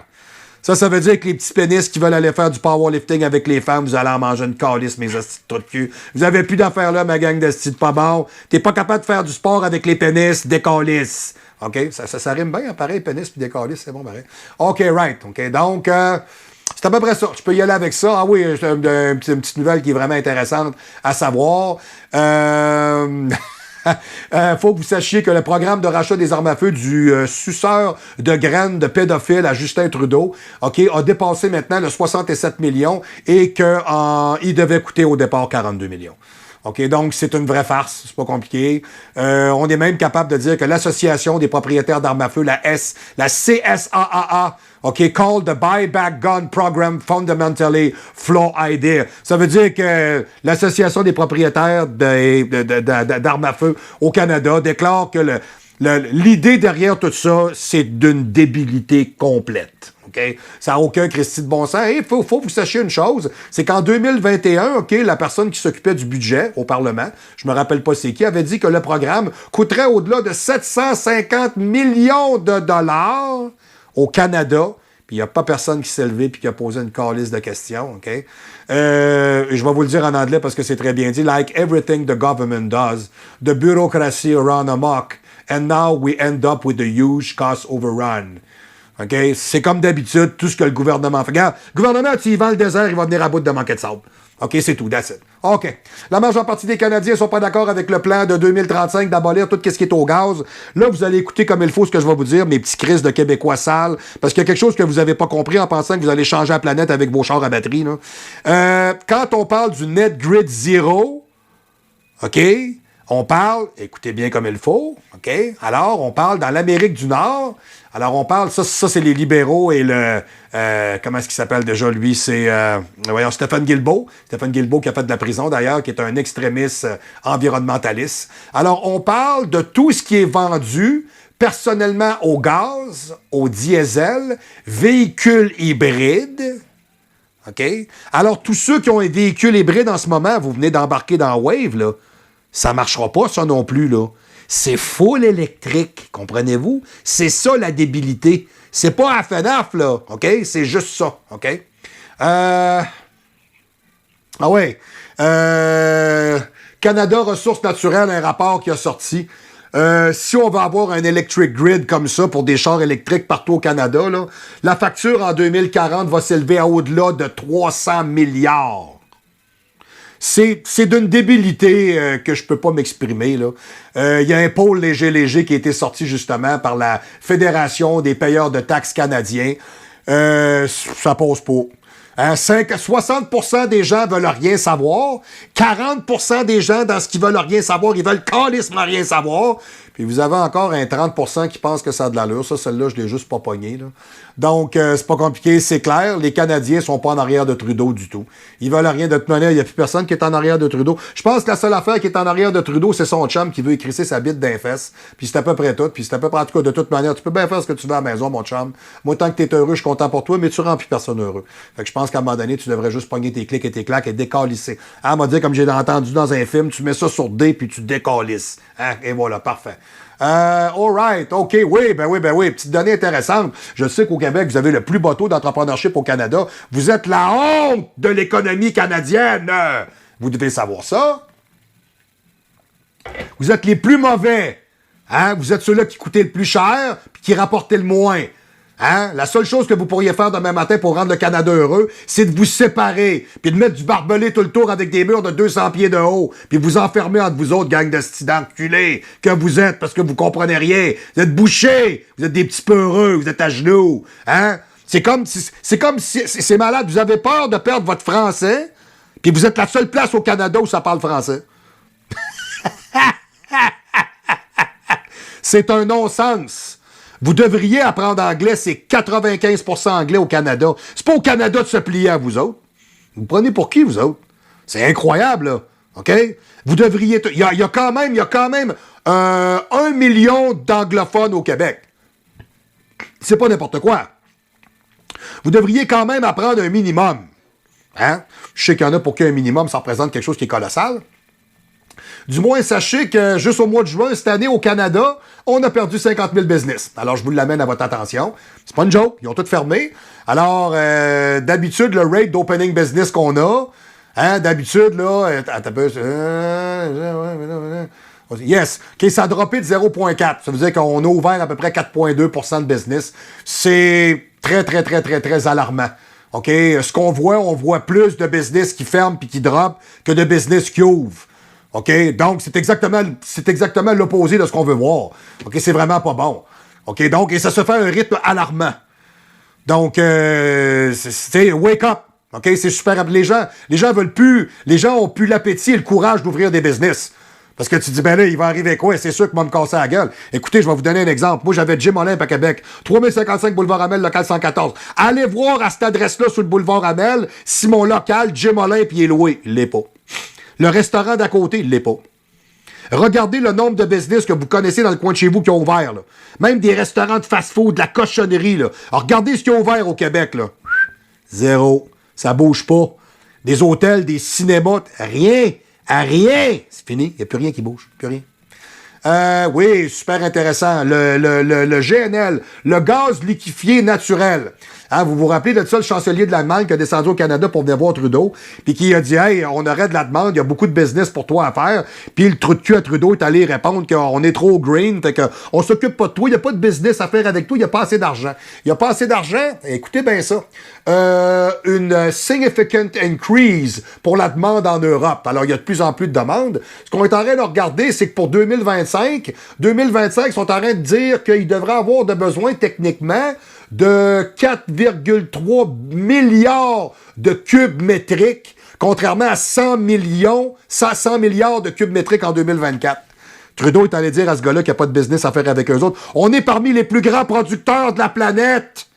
Ça veut dire que les petits pénis qui veulent aller faire du powerlifting avec les femmes, vous allez en manger une calice, mes hosties de trous de cul. Vous avez plus d'affaires là, ma gang d'hosties de pas bon. T'es pas capable de faire du sport avec les pénis, des calices. OK? Ça rime bien, hein, pareil, pénis puis des calices, c'est bon, pareil. OK, right. OK, donc, c'est à peu près ça. Tu peux y aller avec ça. Ah oui, une petite nouvelle qui est vraiment intéressante à savoir. Faut que vous sachiez que le programme de rachat des armes à feu du suceur de graines de pédophile à Justin Trudeau, OK, a dépassé maintenant le 67 millions et qu'il devait coûter au départ 42 millions. OK, donc c'est une vraie farce, c'est pas compliqué. On est même capable de dire que l'Association des propriétaires d'armes à feu, la CSAAA, OK, called the Buyback Gun Program fundamentally flawed idea. Ça veut dire que l'Association des propriétaires d'armes à feu au Canada déclare que l'idée derrière tout ça, c'est d'une débilité complète. OK? Ça n'a aucun Christi de bon sens. Et il faut que vous sachiez une chose, c'est qu'en 2021, OK, la personne qui s'occupait du budget au Parlement, je me rappelle pas c'est qui, avait dit que le programme coûterait au-delà de 750 millions de dollars au Canada. Puis il n'y a pas personne qui s'est levé et qui a posé une calice de questions. OK? Je vais vous le dire en anglais parce que c'est très bien dit. Like everything the government does, the bureaucracy run amok, and now we end up with a huge cost overrun. OK? C'est comme d'habitude, tout ce que le gouvernement fait. Regarde, le gouvernement, s'il vend le désert, il va venir à bout de manquer de sable. OK, c'est tout, that's it. OK. La majeure partie des Canadiens ne sont pas d'accord avec le plan de 2035 d'abolir tout ce qui est au gaz. Là, vous allez écouter comme il faut ce que je vais vous dire, mes petits crises de Québécois sales, parce qu'il y a quelque chose que vous n'avez pas compris en pensant que vous allez changer la planète avec vos chars à batterie. Là. Quand on parle du Net Grid Zero, OK, on parle, écoutez bien comme il faut, OK, alors on parle dans l'Amérique du Nord. Alors, on parle, ça c'est les libéraux et le... comment est-ce qu'il s'appelle déjà, lui? C'est, voyons, Stéphane Guilbeault. Stéphane Guilbeault qui a fait de la prison, d'ailleurs, qui est un extrémiste environnementaliste. Alors, on parle de tout ce qui est vendu personnellement au gaz, au diesel, véhicules hybrides. OK? Alors, tous ceux qui ont un véhicule hybride en ce moment, vous venez d'embarquer dans Wave, là, ça marchera pas, ça non plus, là. C'est full électrique, comprenez-vous? C'est ça, la débilité. C'est pas à FNAF, là, OK? C'est juste ça, OK? Ah ouais. Canada Ressources naturelles, un rapport qui a sorti. Si on va avoir un electric grid comme ça pour des chars électriques partout au Canada, là, la facture en 2040 va s'élever à au-delà de 300 milliards. C'est d'une débilité que je peux pas m'exprimer. Il y a un pôle léger qui a été sorti justement par la Fédération des payeurs de taxes canadiens. Ça pose pas. 60% des gens veulent rien savoir. 40% des gens, dans ce qu'ils veulent rien savoir, ils veulent calissement rien savoir. Puis vous avez encore un 30% qui pense que ça a de l'allure. Ça, celle-là, je l'ai juste pas pogné. Là. Donc, c'est pas compliqué, c'est clair. Les Canadiens sont pas en arrière de Trudeau du tout. Ils veulent rien de toute manière. Il n'y a plus personne qui est en arrière de Trudeau. Je pense que la seule affaire qui est en arrière de Trudeau, c'est son chum qui veut écrisser sa bite d'un fesse. Puis c'est à peu près tout. Puis c'est à peu près, en tout cas, de toute manière, tu peux bien faire ce que tu veux à la maison, mon chum. Moi, tant que t'es heureux, je suis content pour toi, mais tu rends plus personne heureux. Fait que je pense qu'à un moment donné, tu devrais juste pogner tes clics et tes claques et décalisser. Ah, m'a dit, comme j'ai entendu dans un film, tu mets ça sur D puis tu décalisses. Hein? Et voilà, parfait. All right, OK, oui. Petite donnée intéressante. Je sais qu'au Québec, vous avez le plus beau taux d'entrepreneurship au Canada. Vous êtes la honte de l'économie canadienne. Vous devez savoir ça. Vous êtes les plus mauvais. Hein? Vous êtes ceux-là qui coûtaient le plus cher puis qui rapportaient le moins. Hein? La seule chose que vous pourriez faire demain matin pour rendre le Canada heureux, c'est de vous séparer, puis de mettre du barbelé tout le tour avec des murs de 200 pieds de haut, puis vous enfermer entre vous autres, gang de stydents enculés, que vous êtes, parce que vous comprenez rien. Vous êtes bouchés, vous êtes des petits peureux, vous êtes à genoux. Hein? C'est comme si c'est malade, vous avez peur de perdre votre français, puis vous êtes la seule place au Canada où ça parle français. C'est un non-sens. Vous devriez apprendre anglais, c'est 95% anglais au Canada. C'est pas au Canada de se plier à vous autres. Vous prenez pour qui, vous autres? C'est incroyable, là. OK? Vous devriez... Il y a quand même 1 million d'anglophones au Québec. C'est pas n'importe quoi. Vous devriez quand même apprendre un minimum. Hein? Je sais qu'il y en a pour qui un minimum, ça représente quelque chose qui est colossal. Du moins, sachez que juste au mois de juin, cette année, au Canada, on a perdu 50 000 business. Alors, je vous l'amène à votre attention. C'est pas une joke, ils ont tout fermé. Alors, d'habitude, le rate d'opening business qu'on a, hein, d'habitude, là, yes, OK, ça a droppé de 0,4. Ça veut dire qu'on a ouvert à peu près 4,2% de business. C'est très, très, très, très, très alarmant. OK, ce qu'on voit, on voit plus de business qui ferment puis qui drop que de business qui ouvrent. OK? Donc, c'est exactement l'opposé de ce qu'on veut voir. OK? C'est vraiment pas bon. OK? Donc, et ça se fait à un rythme alarmant. Donc, c'est wake up. OK? C'est super. Les gens veulent plus. Les gens ont plus l'appétit et le courage d'ouvrir des business. Parce que tu dis, ben là, il va arriver quoi? C'est sûr qu'il va me casser la gueule. Écoutez, je vais vous donner un exemple. Moi, j'avais Jim Olympe à Québec. 3055 boulevard Amel, local 114. Allez voir à cette adresse-là, sur le boulevard Amel, si mon local, Jim Olympe, il est loué. Il l'est pas. Le restaurant d'à côté, il ne l'est pas. Regardez le nombre de business que vous connaissez dans le coin de chez vous qui ont ouvert. Là. Même des restaurants de fast-food, de la cochonnerie. Là. Alors, regardez ce qui a ouvert au Québec. Là. Zéro. Ça bouge pas. Des hôtels, des cinémas, rien. À rien. C'est fini. Il n'y a plus rien qui bouge. Plus rien. Oui, super intéressant. Le GNL, le gaz liquéfié naturel. Hein, vous vous rappelez de ça, le chancelier de l'Allemagne qui a descendu au Canada pour venir voir Trudeau, puis qui a dit « Hey, on aurait de la demande, il y a beaucoup de business pour toi à faire. » Puis le trou de cul à Trudeau est allé répondre qu'on est trop green, fait qu'on s'occupe pas de toi, il n'y a pas de business à faire avec toi, il n'y a pas assez d'argent. Il n'y a pas assez d'argent? Écoutez bien ça. Une significant increase pour la demande en Europe. Alors, il y a de plus en plus de demandes. Ce qu'on est en train de regarder, c'est que pour 2025, ils sont en train de dire qu'ils devraient avoir de besoin techniquement de 4,3 milliards de cubes métriques, contrairement à 100 milliards de cubes métriques en 2024. Trudeau est allé dire à ce gars-là qu'il n'y a pas de business à faire avec eux autres. On est parmi les plus grands producteurs de la planète.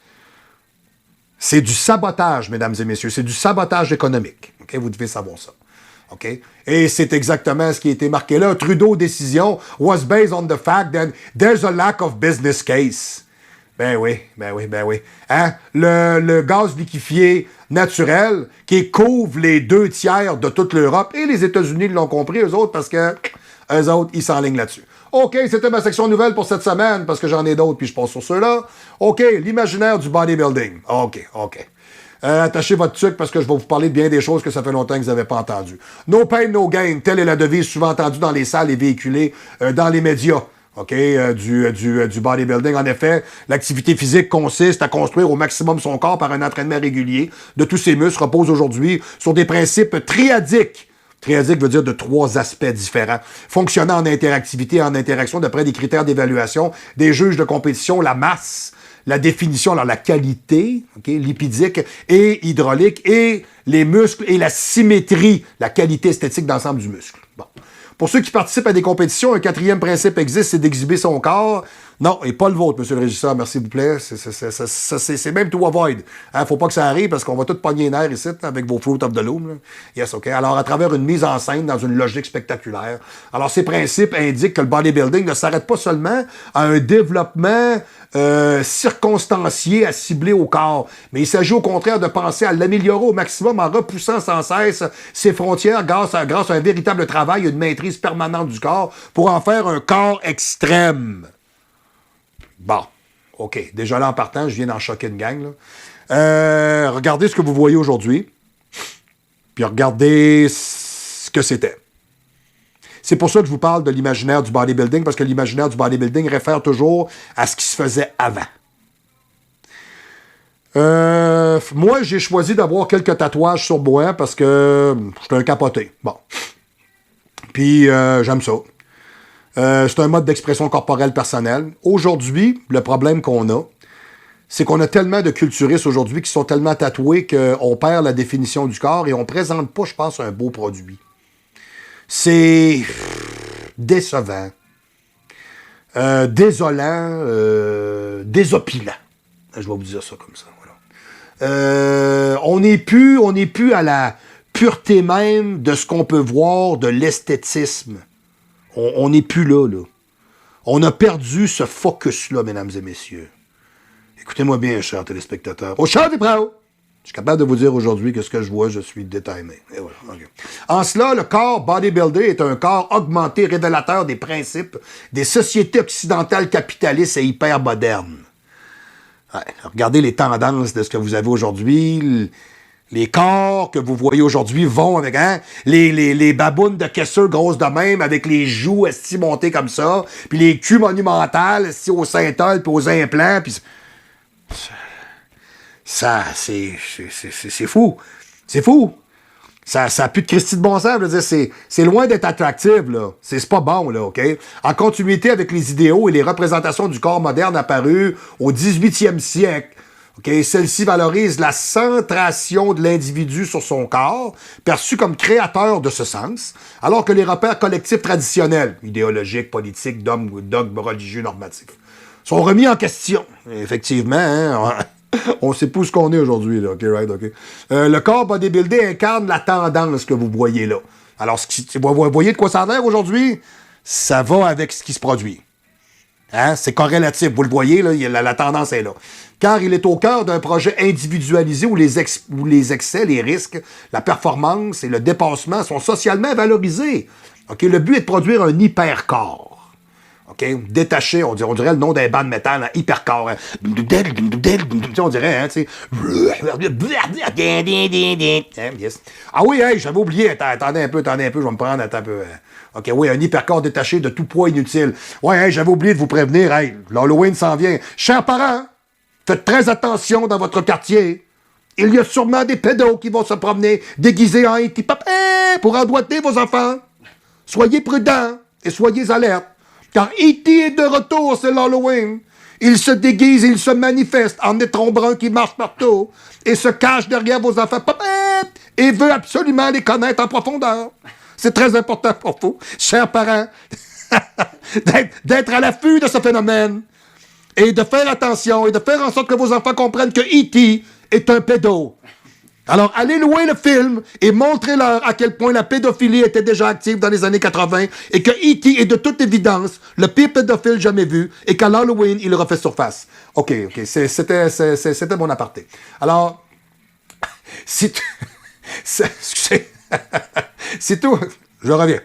C'est du sabotage, mesdames et messieurs. C'est du sabotage économique. Okay? Vous devez savoir ça. Okay? Et c'est exactement ce qui a été marqué là. Trudeau's décision was based on the fact that there's a lack of business case. Ben oui. Hein? Le gaz liquéfié naturel qui couvre les 2/3 de toute l'Europe et les États-Unis l'ont compris, eux autres, parce que eux autres, ils s'enlignent là-dessus. OK, c'était ma section nouvelle pour cette semaine, parce que j'en ai d'autres, puis je passe sur ceux-là. OK, l'imaginaire du bodybuilding. OK. Attachez votre truc parce que je vais vous parler de bien des choses que ça fait longtemps que vous n'avez pas entendues. No pain, no gain. Telle est la devise souvent entendue dans les salles et véhiculée dans les médias. OK, du bodybuilding. En effet, l'activité physique consiste à construire au maximum son corps par un entraînement régulier de tous ses muscles, repose aujourd'hui sur des principes triadiques. Triadique veut dire de 3 aspects différents, fonctionnant en interactivité et en interaction d'après des critères d'évaluation des juges de compétition, la masse, la définition, alors la qualité, okay, lipidique et hydraulique, et les muscles et la symétrie, la qualité esthétique d'ensemble du muscle. Bon. Pour ceux qui participent à des compétitions, un 4e principe existe, c'est d'exhiber son corps. Non, et pas le vôtre, monsieur le régisseur, merci vous plaît. C'est même to avoid. Hein, faut pas que ça arrive parce qu'on va tout pogner les nerfs ici avec vos Fruit of the Loom. Là. Yes, OK. Alors, à travers une mise en scène dans une logique spectaculaire. Alors, ces principes indiquent que le bodybuilding ne s'arrête pas seulement à un développement circonstancié à cibler au corps, mais il s'agit au contraire de penser à l'améliorer au maximum en repoussant sans cesse ses frontières grâce à un véritable travail et une maîtrise permanente du corps pour en faire un corps extrême. Bon, OK. Déjà là, en partant, je viens d'en choquer une gang. Là. Regardez ce que vous voyez aujourd'hui, puis regardez ce que c'était. C'est pour ça que je vous parle de l'imaginaire du bodybuilding, parce que l'imaginaire du bodybuilding réfère toujours à ce qui se faisait avant. Moi, j'ai choisi d'avoir quelques tatouages sur moi parce que je suis un capoté. Bon. Puis, j'aime ça. C'est un mode d'expression corporelle personnelle. Aujourd'hui, le problème qu'on a, c'est qu'on a tellement de culturistes aujourd'hui qui sont tellement tatoués qu'on perd la définition du corps et on présente pas, je pense, un beau produit. C'est décevant. désolant, désopilant. Je vais vous dire ça comme ça. Voilà. On n'est plus à la pureté même de ce qu'on peut voir de l'esthétisme. On n'est plus là, là. On a perdu ce focus-là, mesdames et messieurs. Écoutez-moi bien, chers téléspectateurs. Au champ des pros! Je suis capable de vous dire aujourd'hui que ce que je vois, je suis détimé. Et voilà, okay. En cela, le corps bodybuildé est un corps augmenté révélateur des principes des sociétés occidentales capitalistes et hyper modernes. Ouais, regardez les tendances de ce que vous avez aujourd'hui. Les corps que vous voyez aujourd'hui vont avec les babounes de caisseux grosses de même, avec les joues montées comme ça, puis les culs monumentales au synthol puis aux implants, puis ça, c'est fou. C'est fou. Ça a plus de Christy de bon sens. Je veux dire, c'est loin d'être attractif, là. C'est pas bon, là, OK? En continuité avec les idéaux et les représentations du corps moderne apparues au 18e siècle, OK? Celle-ci valorise la centration de l'individu sur son corps, perçu comme créateur de ce sens, alors que les repères collectifs traditionnels, idéologiques, politiques, dogmes religieux normatifs, sont remis en question. Effectivement, hein? On sait pas où ce qu'on est aujourd'hui, là. OK, right, OK. Le corps bodybuildé incarne la tendance que vous voyez là. Alors, vous voyez de quoi ça a l'air aujourd'hui? Ça va avec ce qui se produit. Hein? C'est corrélatif, vous le voyez, là, la tendance est là. Car il est au cœur d'un projet individualisé où les excès, les risques, la performance et le dépassement sont socialement valorisés. OK, le but est de produire un hypercorps. OK? Détaché, on dirait le nom d'un band de métal, hein, hypercore. Hein. On dirait, hein, tu sais. Yes. Ah oui, hey, j'avais oublié. Attendez un peu, je vais me prendre un peu. OK, oui, un hypercorps détaché de tout poids inutile. Ouais, hey, j'avais oublié de vous prévenir. Hey, l'Halloween s'en vient. Chers parents, faites très attention dans votre quartier. Il y a sûrement des pédos qui vont se promener déguisés en E.T. pour emboîter vos enfants. Soyez prudents et soyez alertes. Car E.T. est de retour, c'est l'Halloween. Il se déguise, il se manifeste en étron brun qui marche partout et se cache derrière vos enfants et veut absolument les connaître en profondeur. C'est très important pour vous, chers parents, d'être à l'affût de ce phénomène et de faire attention et de faire en sorte que vos enfants comprennent que E.T. est un pédo. Alors, allez louer le film et montrez-leur à quel point la pédophilie était déjà active dans les années 80 et que E.T. est de toute évidence le pire pédophile jamais vu et qu'à l'Halloween, il refait surface. OK, c'était mon aparté. Alors, c'est tout. Je reviens.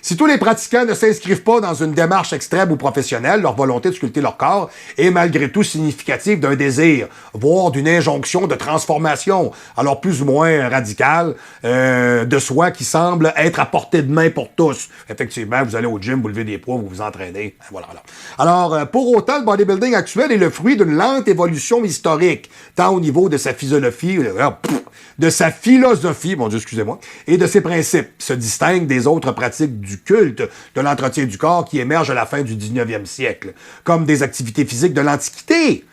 Si tous les pratiquants ne s'inscrivent pas dans une démarche extrême ou professionnelle, leur volonté de sculpter leur corps est malgré tout significative d'un désir, voire d'une injonction de transformation, alors plus ou moins radicale, de soi qui semble être à portée de main pour tous. Effectivement, vous allez au gym, vous levez des poids, vous vous entraînez. Voilà. Alors, pour autant, le bodybuilding actuel est le fruit d'une lente évolution historique, tant au niveau de sa philosophie, mon Dieu, excusez-moi, et de ses principes, se distingue des autres pratiques du culte de l'entretien du corps qui émergent à la fin du 19e siècle, comme des activités physiques de l'Antiquité,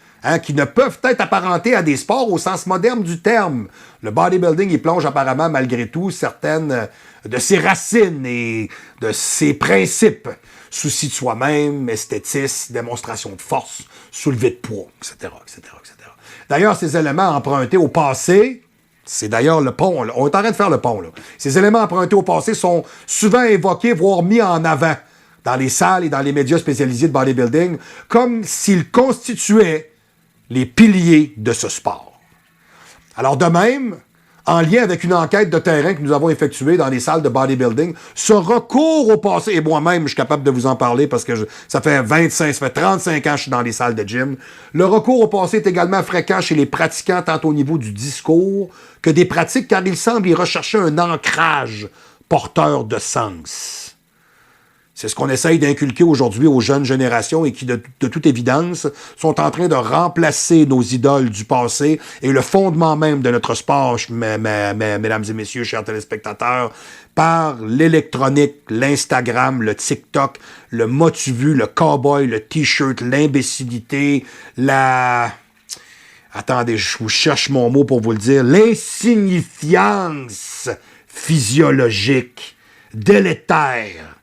qui ne peuvent être apparentées à des sports au sens moderne du terme. Le bodybuilding y plonge apparemment malgré tout certaines de ses racines et de ses principes. Souci de soi-même, esthétisme, démonstration de force, soulevé de poids, etc., etc., etc. D'ailleurs, ces éléments empruntés au passé, c'est d'ailleurs le pont, là. On est en train de faire le pont, là. Ces éléments empruntés au passé sont souvent évoqués, voire mis en avant dans les salles et dans les médias spécialisés de bodybuilding, comme s'ils constituaient les piliers de ce sport. Alors de même, en lien avec une enquête de terrain que nous avons effectuée dans les salles de bodybuilding, ce recours au passé, et moi-même, je suis capable de vous en parler parce que ça fait 35 ans que je suis dans les salles de gym, le recours au passé est également fréquent chez les pratiquants tant au niveau du discours que des pratiques, car il semble y rechercher un ancrage porteur de sens. C'est ce qu'on essaye d'inculquer aujourd'hui aux jeunes générations et qui, de toute évidence, sont en train de remplacer nos idoles du passé et le fondement même de notre sport, mesdames et messieurs, chers téléspectateurs, par l'électronique, l'Instagram, le TikTok, le motu-vu, le cowboy, le T-shirt, l'imbécilité, Attendez, je vous cherche mon mot pour vous le dire. L'insignifiance physiologique, délétère,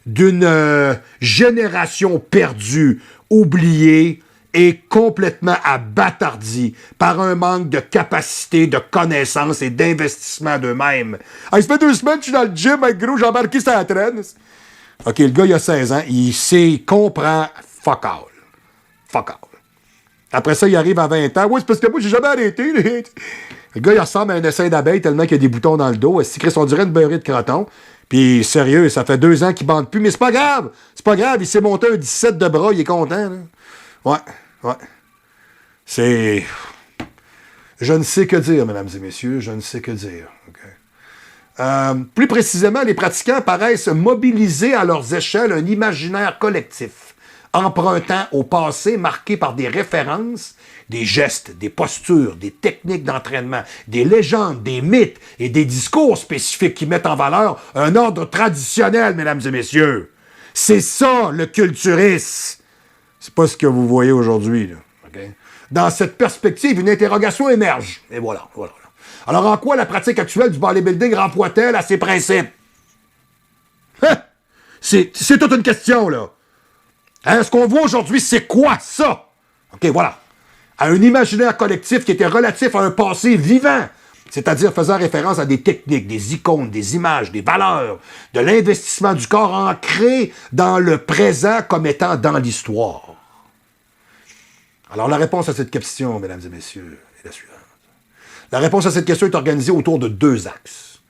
d'une génération perdue, oubliée et complètement abattardie par un manque de capacité, de connaissance et d'investissement d'eux-mêmes. Hey, ça fait 2 semaines que je suis dans le gym, avec gros, j'ai embarqué sur la traîne. OK, le gars, il a 16 ans, il sait, il comprend, fuck all. Fuck all. Après ça, il arrive à 20 ans. Oui, c'est parce que moi, j'ai jamais arrêté. Le gars, il ressemble à un essaim d'abeille tellement qu'il y a des boutons dans le dos. On dirait une beurrée de croton. Puis, sérieux, ça fait 2 ans qu'il bande plus. Mais c'est pas grave. C'est pas grave. Il s'est monté un 17 de bras. Il est content. Là. Ouais. C'est... Je ne sais que dire, mesdames et messieurs. Je ne sais que dire. Okay. Plus précisément, les pratiquants paraissent mobiliser à leurs échelles un imaginaire collectif, empruntant au passé marqué par des références, des gestes, des postures, des techniques d'entraînement, des légendes, des mythes et des discours spécifiques qui mettent en valeur un ordre traditionnel, mesdames et messieurs. C'est ça, le culturisme. C'est pas ce que vous voyez aujourd'hui, là. Okay? Dans cette perspective, une interrogation émerge. Et voilà. Alors, en quoi la pratique actuelle du bodybuilding renvoie-t-elle à ses principes? Hein? C'est toute une question, là. Hein, ce qu'on voit aujourd'hui, c'est quoi ça? OK, voilà. À un imaginaire collectif qui était relatif à un passé vivant, c'est-à-dire faisant référence à des techniques, des icônes, des images, des valeurs, de l'investissement du corps ancré dans le présent comme étant dans l'histoire. Alors, la réponse à cette question, mesdames et messieurs, est la suivante. La réponse à cette question est organisée autour de 2 axes.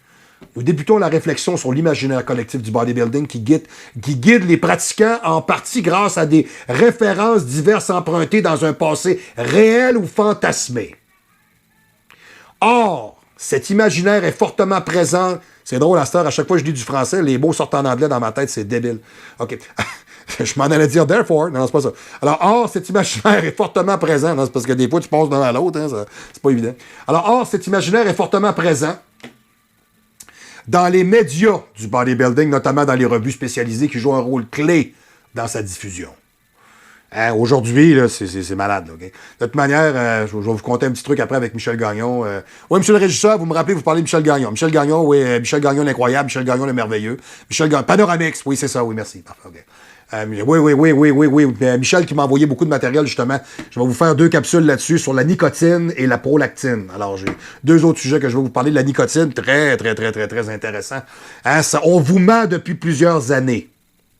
Nous débutons la réflexion sur l'imaginaire collectif du bodybuilding qui guide les pratiquants en partie grâce à des références diverses empruntées dans un passé réel ou fantasmé. Or, cet imaginaire est fortement présent. C'est drôle à cette heure, à chaque fois que je dis du français, les mots sortent en anglais dans ma tête, c'est débile. OK. Je m'en allais dire therefore. Non, c'est pas ça. Alors, or, cet imaginaire est fortement présent. Non, c'est parce que des fois, tu passes d'un à l'autre. Hein, c'est pas évident. Alors, or, cet imaginaire est fortement présent dans les médias du bodybuilding, notamment dans les revues spécialisées qui jouent un rôle clé dans sa diffusion. Hein, aujourd'hui, là, c'est malade. Là, okay? De toute manière, je vais vous conter un petit truc après avec Michel Gagnon. Oui, monsieur le régisseur, vous me rappelez, vous parlez de Michel Gagnon. Michel Gagnon, oui, Michel Gagnon l'incroyable, Michel Gagnon le merveilleux. Michel Gagnon, Panoramix, oui, c'est ça, oui, merci. Parfait, okay. Oui. Michel qui m'a envoyé beaucoup de matériel, justement. Je vais vous faire 2 capsules là-dessus sur la nicotine et la prolactine. Alors, j'ai 2 autres sujets que je vais vous parler. La nicotine, très intéressant. Hein, ça, on vous ment depuis plusieurs années.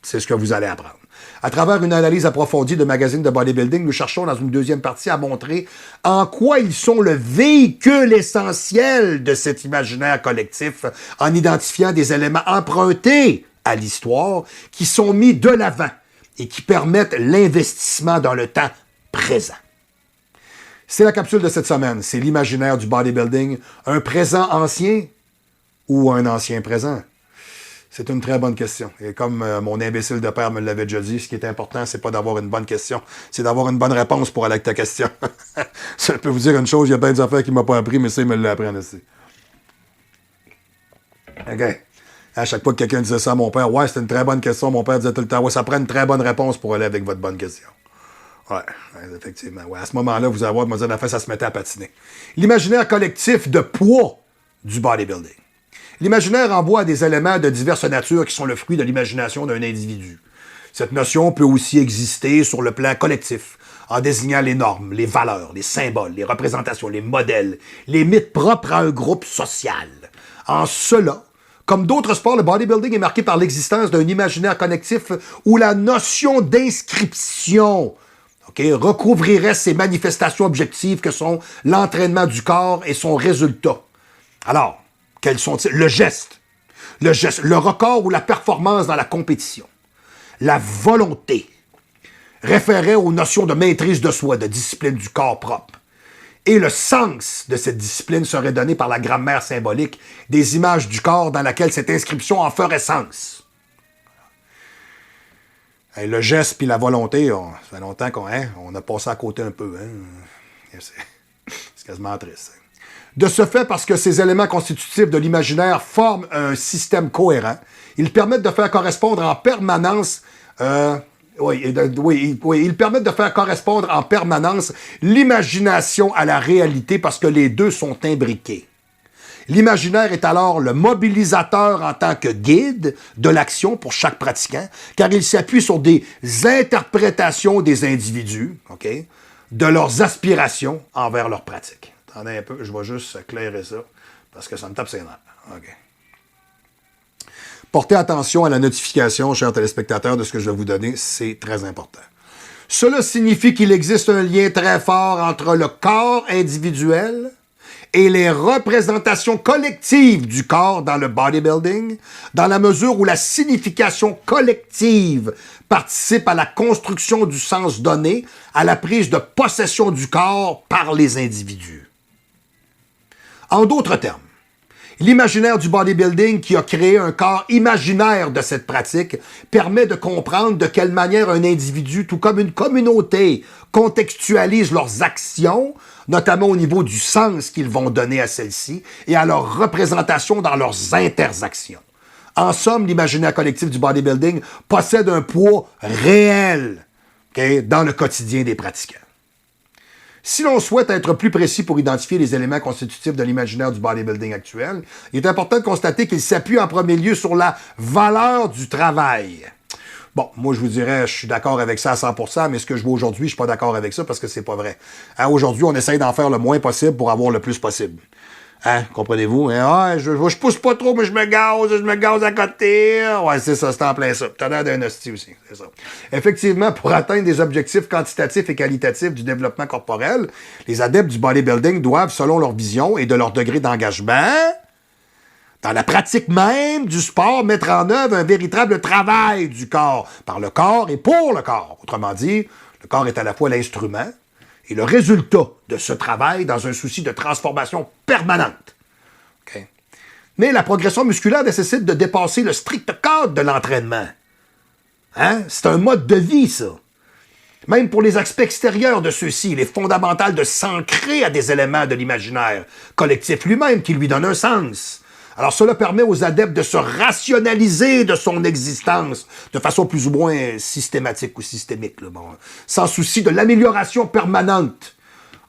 C'est ce que vous allez apprendre. À travers une analyse approfondie de magazines de bodybuilding, nous cherchons dans une deuxième partie à montrer en quoi ils sont le véhicule essentiel de cet imaginaire collectif en identifiant des éléments empruntés à l'histoire qui sont mis de l'avant et qui permettent l'investissement dans le temps présent. C'est la capsule de cette semaine. C'est l'imaginaire du bodybuilding. Un présent ancien ou un ancien présent? C'est une très bonne question. Et comme mon imbécile de père me l'avait déjà dit, ce qui est important, c'est pas d'avoir une bonne question, c'est d'avoir une bonne réponse pour aller avec ta question. Ça peut vous dire une chose, il y a bien des affaires qu'il m'a pas appris, mais ça, il me l'a appris en aussi. OK. À chaque fois que quelqu'un disait ça à mon père, ouais, c'était une très bonne question, mon père disait tout le temps, ouais, ça prend une très bonne réponse pour aller avec votre bonne question. Ouais, effectivement. Ouais, à ce moment-là, vous allez voir, me dire, la face, ça se mettait à patiner. L'imaginaire collectif de poids du bodybuilding. L'imaginaire renvoie à des éléments de diverses natures qui sont le fruit de l'imagination d'un individu. Cette notion peut aussi exister sur le plan collectif, en désignant les normes, les valeurs, les symboles, les représentations, les modèles, les mythes propres à un groupe social. En cela, comme d'autres sports, le bodybuilding est marqué par l'existence d'un imaginaire collectif où la notion d'inscription recouvrirait ces manifestations objectives que sont l'entraînement du corps et son résultat. Alors, quels sont-ils? Le geste, le record ou la performance dans la compétition, la volonté, référait aux notions de maîtrise de soi, de discipline du corps propre. Et le sens de cette discipline serait donné par la grammaire symbolique des images du corps dans laquelle cette inscription en ferait sens. Et le geste puis la volonté, ça fait longtemps qu'on a passé à côté un peu. Hein? C'est quasiment triste. Hein? De ce fait, parce que ces éléments constitutifs de l'imaginaire forment un système cohérent, ils permettent de faire correspondre en permanence ils permettent de faire correspondre en permanence l'imagination à la réalité parce que les deux sont imbriqués. L'imaginaire est alors le mobilisateur en tant que guide de l'action pour chaque pratiquant, car il s'appuie sur des interprétations des individus, OK, de leurs aspirations envers leur pratique. Attendez un peu, je vais juste éclairer ça, parce que ça me tape ses nerfs. OK. Portez attention à la notification, chers téléspectateurs, de ce que je vais vous donner, c'est très important. Cela signifie qu'il existe un lien très fort entre le corps individuel et les représentations collectives du corps dans le bodybuilding, dans la mesure où la signification collective participe à la construction du sens donné, à la prise de possession du corps par les individus. En d'autres termes, l'imaginaire du bodybuilding qui a créé un corps imaginaire de cette pratique permet de comprendre de quelle manière un individu, tout comme une communauté, contextualise leurs actions, notamment au niveau du sens qu'ils vont donner à celles-ci et à leur représentation dans leurs interactions. En somme, l'imaginaire collectif du bodybuilding possède un poids réel, okay, dans le quotidien des pratiquants. Si l'on souhaite être plus précis pour identifier les éléments constitutifs de l'imaginaire du bodybuilding actuel, il est important de constater qu'il s'appuie en premier lieu sur la valeur du travail. Bon, moi je vous dirais, je suis d'accord avec ça à 100%, mais ce que je vois aujourd'hui, je suis pas d'accord avec ça parce que c'est pas vrai. Hein, aujourd'hui, on essaye d'en faire le moins possible pour avoir le plus possible. Hein, comprenez-vous? Hein? Ah, je pousse pas trop, mais je me gaz à côté. Ouais, c'est ça, c'est en plein ça. T'as l'air d'un hostie aussi, c'est ça. Effectivement, pour atteindre des objectifs quantitatifs et qualitatifs du développement corporel, les adeptes du bodybuilding doivent, selon leur vision et de leur degré d'engagement, dans la pratique même du sport, mettre en œuvre un véritable travail du corps, par le corps et pour le corps. Autrement dit, le corps est à la fois l'instrument et le résultat de ce travail dans un souci de transformation permanente. Okay? Mais la progression musculaire nécessite de dépasser le strict cadre de l'entraînement. Hein? C'est un mode de vie, ça. Même pour les aspects extérieurs de ceux-ci, il est fondamental de s'ancrer à des éléments de l'imaginaire collectif lui-même qui lui donne un sens. Alors cela permet aux adeptes de se rationaliser de son existence de façon plus ou moins systématique ou systémique, là, bon, sans souci de l'amélioration permanente.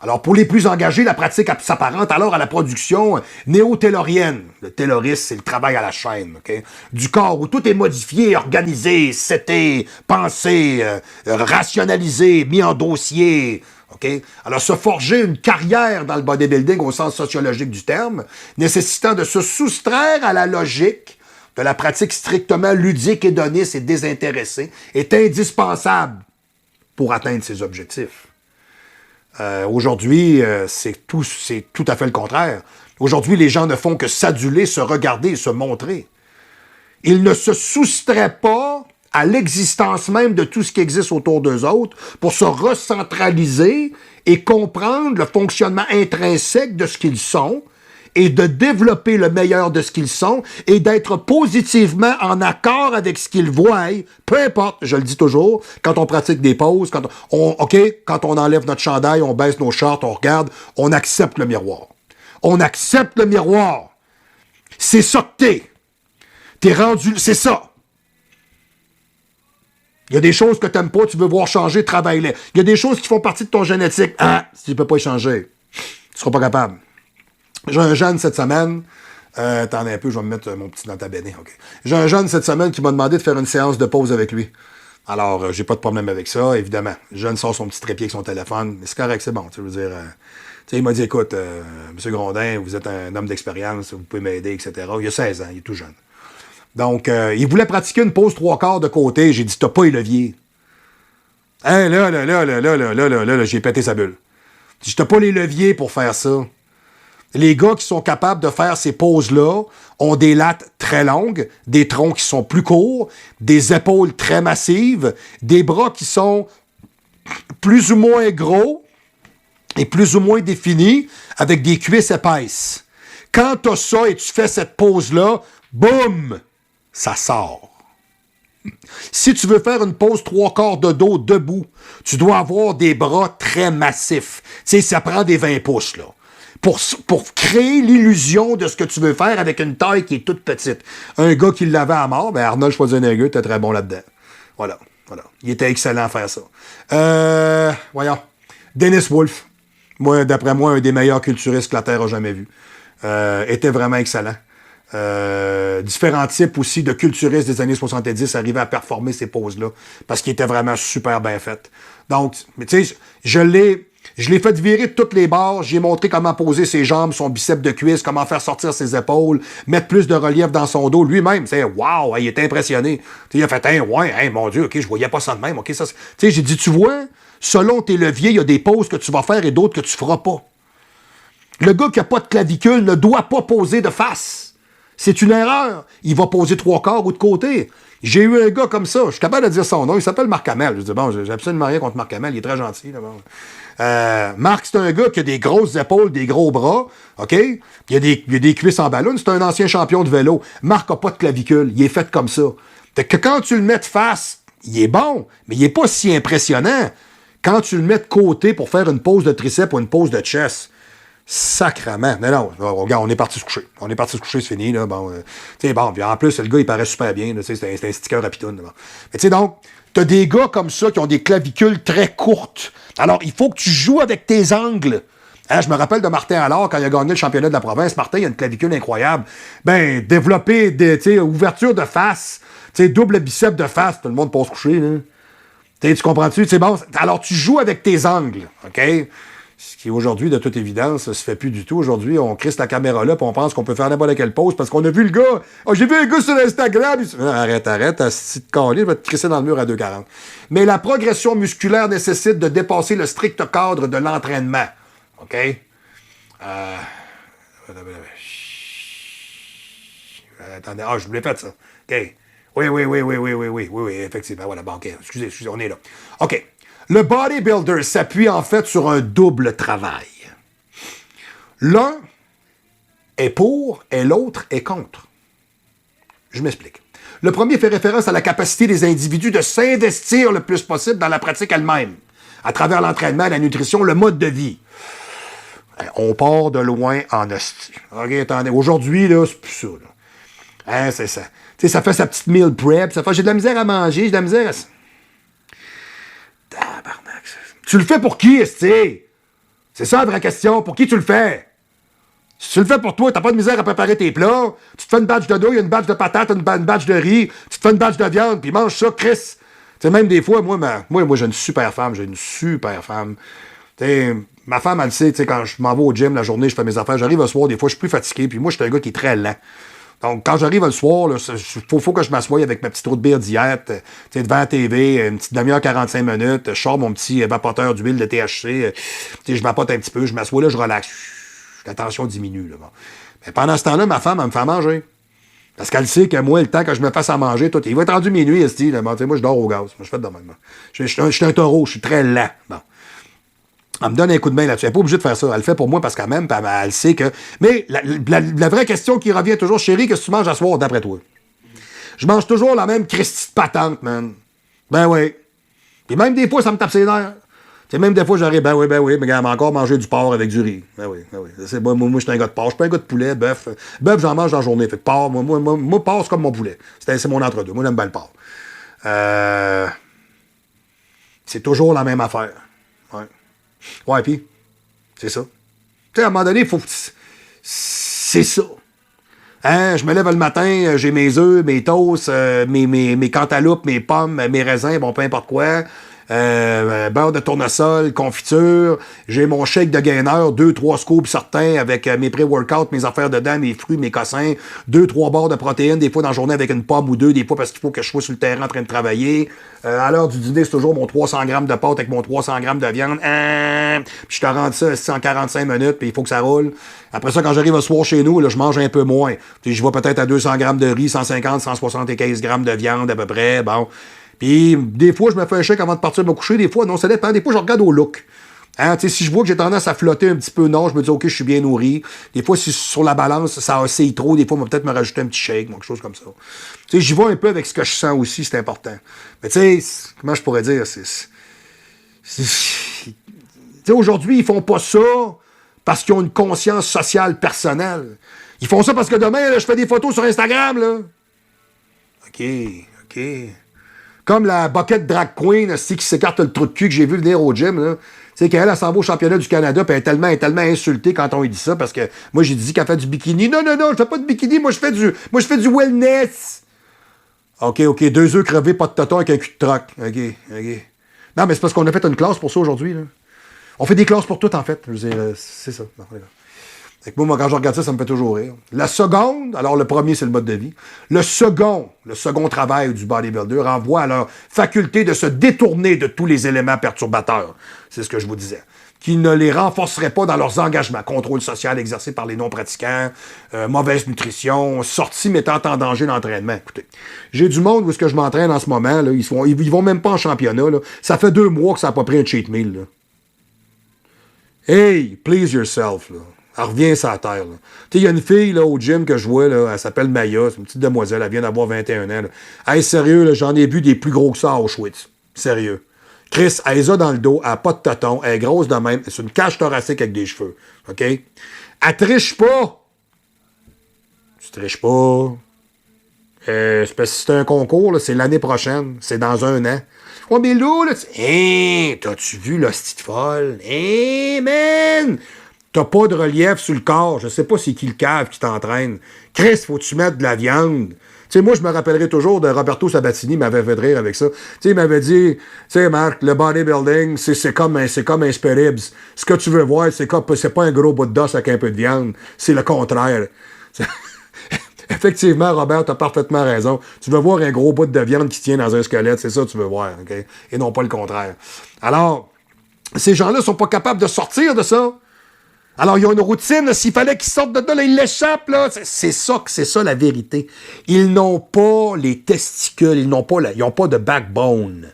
Alors pour les plus engagés, la pratique s'apparente alors à la production néo-taylorienne. Le taylorisme, c'est le travail à la chaîne, okay, du corps où tout est modifié, organisé, seté, pensé, rationalisé, mis en dossier. Okay? Alors, se forger une carrière dans le bodybuilding au sens sociologique du terme, nécessitant de se soustraire à la logique de la pratique strictement ludique, hédoniste et désintéressée, est indispensable pour atteindre ses objectifs. Aujourd'hui, c'est tout à fait le contraire. Aujourd'hui, les gens ne font que s'aduler, se regarder et se montrer. Ils ne se soustraient pas à l'existence même de tout ce qui existe autour d'eux autres pour se recentraliser et comprendre le fonctionnement intrinsèque de ce qu'ils sont et de développer le meilleur de ce qu'ils sont et d'être positivement en accord avec ce qu'ils voient. Peu importe, je le dis toujours, quand on pratique des poses, quand on enlève notre chandail, on baisse nos shorts, on regarde, on accepte le miroir. On accepte le miroir. C'est ça que t'es. T'es rendu... C'est ça. Il y a des choses que tu n'aimes pas, tu veux voir changer, travaille-les. Il y a des choses qui font partie de ton génétique. Ah, si tu ne peux pas y changer, tu ne seras pas capable. J'ai un jeune cette semaine, attendez un peu, je vais me mettre mon petit dans ta béné. Okay. J'ai un jeune cette semaine qui m'a demandé de faire une séance de pause avec lui. Alors, j'ai pas de problème avec ça, évidemment. Le jeune sort son petit trépied avec son téléphone, mais c'est correct, c'est bon. Tu veux dire, il m'a dit, écoute, M. Grondin, vous êtes un homme d'expérience, vous pouvez m'aider, etc. Il a 16 ans, il est tout jeune. Donc, il voulait pratiquer une pause 3/4 de côté. J'ai dit, t'as pas les leviers. Hein, là, j'ai pété sa bulle. J'ai dit, t'as pas les leviers pour faire ça. Les gars qui sont capables de faire ces poses-là ont des lattes très longues, des troncs qui sont plus courts, des épaules très massives, des bras qui sont plus ou moins gros et plus ou moins définis, avec des cuisses épaisses. Quand t'as ça et tu fais cette pose-là, boum! Ça sort. Si tu veux faire une pose 3/4 de dos debout, tu dois avoir des bras très massifs. Tu sais, ça prend des 20 pouces, là. Pour créer l'illusion de ce que tu veux faire avec une taille qui est toute petite. Un gars qui l'avait à mort, ben Arnold Schwarzenegger était très bon là-dedans. Voilà. Il était excellent à faire ça. Voyons. Dennis Wolf. D'après moi, un des meilleurs culturistes que la Terre a jamais vu. était vraiment excellent. Différents types aussi de culturistes des années 70 arrivaient à performer ces poses-là parce qu'ils étaient vraiment super bien faites. Donc, tu sais, je l'ai fait virer de toutes les barres. J'ai montré comment poser ses jambes, son biceps de cuisse, comment faire sortir ses épaules, mettre plus de relief dans son dos. Lui-même, c'est wow, il était impressionné. T'sais, il a fait, mon Dieu, ok, je voyais pas ça de même. Ok, ça. Tu sais, j'ai dit, tu vois, selon tes leviers, il y a des poses que tu vas faire et d'autres que tu feras pas. Le gars qui a pas de clavicule ne doit pas poser de face. C'est une erreur. Il va poser 3/4 ou de côté. J'ai eu un gars comme ça. Je suis capable de dire son nom. Il s'appelle Marc Hamel. Je dis, bon, j'ai absolument rien contre Marc Hamel. Il est très gentil. Là, bon. Marc, c'est un gars qui a des grosses épaules, des gros bras. OK? Il a des cuisses en ballon. C'est un ancien champion de vélo. Marc n'a pas de clavicule. Il est fait comme ça. Fait que quand tu le mets de face, il est bon, mais il n'est pas si impressionnant. Quand tu le mets de côté pour faire une pose de triceps ou une pose de chest, sacrement. Non, regarde, on est parti se coucher. On est parti se coucher, c'est fini. Là. Bon, bon, puis en plus, le gars, il paraît super bien. C'est un sticker à pitoune. Bon. Mais tu sais, donc, t'as des gars comme ça qui ont des clavicules très courtes. Alors, il faut que tu joues avec tes angles. Hein, je me rappelle de Martin Allard, quand il a gagné le championnat de la province. Martin, il a une clavicule incroyable. Ben, développer des ouvertures de face, double biceps de face, tout le monde peut se coucher. Là. Tu comprends-tu? Bon, alors, tu joues avec tes angles. OK? Ce qui, aujourd'hui, de toute évidence, ça se fait plus du tout. Aujourd'hui, on crisse la caméra là, puis on pense qu'on peut faire n'importe quelle pause parce qu'on a vu le gars. Oh, j'ai vu un gars sur Instagram. Arrête, si tu te calais, je vais te crisser dans le mur à 2,40. Mais la progression musculaire nécessite de dépasser le strict cadre de l'entraînement. OK? Attendez, je voulais faire ça. OK. Oui, effectivement. Voilà, bon, OK. Excusez, on est là. OK. Le bodybuilder s'appuie en fait sur un double travail. L'un est pour et l'autre est contre. Je m'explique. Le premier fait référence à la capacité des individus de s'investir le plus possible dans la pratique elle-même, à travers l'entraînement, la nutrition, le mode de vie. On part de loin en hostie. OK, attendez. Aujourd'hui, là, c'est plus ça. Là. Hein, c'est ça. Tu sais, ça fait sa petite meal prep, ça fait j'ai de la misère à manger, j'ai de la misère à... Tabarnak. Tu le fais pour qui, esti? C'est ça la vraie question. Pour qui tu le fais? Si tu le fais pour toi, t'as pas de misère à préparer tes plats, tu te fais une batch de douille, une batch de patates, une batch de riz, tu te fais une batch de viande, puis mange ça, Chris. Tu sais, même des fois, moi j'ai une super femme, T'sais, ma femme, elle le sait, quand je m'en vais au gym la journée, je fais mes affaires, j'arrive le soir, des fois, je suis plus fatigué, puis moi, je suis un gars qui est très lent. Donc, quand j'arrive le soir, il faut que je m'assoie avec ma petite eau de bière diète, devant la TV, une petite demi-heure, 45 minutes, je sors mon petit évaporateur d'huile de THC, je vapote un petit peu, je m'assois là, je relaxe. La tension diminue. Là, bon. Mais pendant ce temps-là, ma femme, elle me fait manger. Parce qu'elle sait que moi, le temps que je me fasse à manger, il va être rendu minuit, esti, là, bon, moi, je dors au gaz. Moi, je fais de même. Je suis un taureau, je suis très lent. Bon. Elle me donne un coup de main là-dessus. Elle n'est pas obligée de faire ça. Elle le fait pour moi parce qu'elle m'aime, elle sait que... Mais la vraie question qui revient toujours, chérie, qu'est-ce que tu manges à soir d'après toi? Je mange toujours la même Christie de patente, man. Ben oui. Et même des fois, ça me tape ses nerfs. T'sais, même des fois, j'arrive, ben oui, mais elle m'a encore mangé du porc avec du riz. Ben oui. C'est, moi, je suis un gars de porc. Je suis pas un gars de poulet, bœuf. Bœuf, j'en mange dans la journée. Fait que porc, moi, porc, c'est comme mon poulet. C'est mon entre-deux. Moi, j'aime bien le porc. C'est toujours la même affaire. Ouais, puis, c'est ça. Tu sais, à un moment donné, il faut... C'est ça. Hein, je me lève le matin, j'ai mes œufs, mes toasts, mes cantaloupes, mes pommes, mes raisins, bon, peu importe quoi. Beurre de tournesol, confiture, j'ai mon shake de gainer, 2-3 scoops certains avec mes pré-workouts, mes affaires dedans, mes fruits, mes cossins, 2-3 barres de protéines, des fois dans la journée avec une pomme ou deux, des fois parce qu'il faut que je sois sur le terrain en train de travailler. À l'heure du dîner, c'est toujours mon 300 grammes de pâte avec mon 300 grammes de viande. Puis je te rends ça 145 minutes, puis il faut que ça roule. Après ça, quand j'arrive le soir chez nous, là, je mange un peu moins. Puis je vais peut-être à 200 grammes de riz, 150, 175 grammes de viande à peu près, bon... Puis, des fois, je me fais un chèque avant de partir me coucher. Des fois, non, ça dépend. Des fois, je regarde au look. Hein, si je vois que j'ai tendance à flotter un petit peu, non, je me dis, OK, je suis bien nourri. Des fois, si sur la balance, ça oscille trop, des fois, on va peut-être me rajouter un petit shake, quelque chose comme ça. J'y vais un peu avec ce que je sens aussi, c'est important. Mais tu sais, comment je pourrais dire? Aujourd'hui, ils font pas ça parce qu'ils ont une conscience sociale personnelle. Ils font ça parce que demain, là, je fais des photos sur Instagram, là. OK. Comme la bucket drag queen qui s'écarte le trou de cul que j'ai vu venir au gym. Là. sais, qu'elle s'en va au championnat du Canada, puis elle est tellement insultée quand on lui dit ça, parce que moi, j'ai dit qu'elle fait du bikini. Non, je fais pas de bikini, moi, je fais du wellness. OK, 2 œufs crevés, pas de tonton avec un cul de troc. OK. Non, mais c'est parce qu'on a fait une classe pour ça aujourd'hui, là. On fait des classes pour tout, en fait. Je veux dire, c'est ça. Non, fait que moi, quand je regarde ça, ça me fait toujours rire. La seconde, alors le premier, c'est le mode de vie. Le second travail du bodybuilder renvoie à leur faculté de se détourner de tous les éléments perturbateurs. C'est ce que je vous disais. Qui ne les renforcerait pas dans leurs engagements. Contrôle social exercé par les non-pratiquants, mauvaise nutrition, sortie mettant en danger l'entraînement. Écoutez, j'ai du monde où est-ce que je m'entraîne en ce moment, là, ils vont même pas en championnat. Là. Ça fait 2 mois que ça n'a pas pris un cheat meal. Là. Hey, please yourself, là. Elle revient sur la terre. Tu sais, il y a une fille là, au gym que je vois, là, elle s'appelle Maya, c'est une petite demoiselle, elle vient d'avoir 21 ans. Là. Hey, sérieux, là, j'en ai vu des plus gros que ça à Auschwitz. Sérieux. Chris, elle les a dans le dos, elle n'a pas de tonton, elle est grosse de même, c'est une cage thoracique avec des cheveux. OK? Elle triche pas. Tu triches pas. C'est parce que c'est un concours, là, c'est l'année prochaine, c'est dans 1 an. Ouais, mais là, t'as-tu vu l'hostie de folle? Man! T'as pas de relief sur le corps. Je sais pas c'est qui le cave qui t'entraîne. Chris, faut-tu mettre de la viande? Tu sais, moi, je me rappellerai toujours de Roberto Sabatini, il m'avait fait rire avec ça. Tu sais, il m'avait dit, tu sais, Marc, le bodybuilding, c'est comme un spéribs. Ce que tu veux voir, c'est pas un gros bout d'os avec un peu de viande. C'est le contraire. Effectivement, Robert, t'as parfaitement raison. Tu veux voir un gros bout de viande qui tient dans un squelette, c'est ça que tu veux voir, OK? Et non pas le contraire. Alors, ces gens-là sont pas capables de sortir de ça. Alors, ils ont une routine, s'il fallait qu'ils sortent de là, ils l'échappent, là. C'est ça la vérité. Ils n'ont pas les testicules, ils n'ont pas de backbone.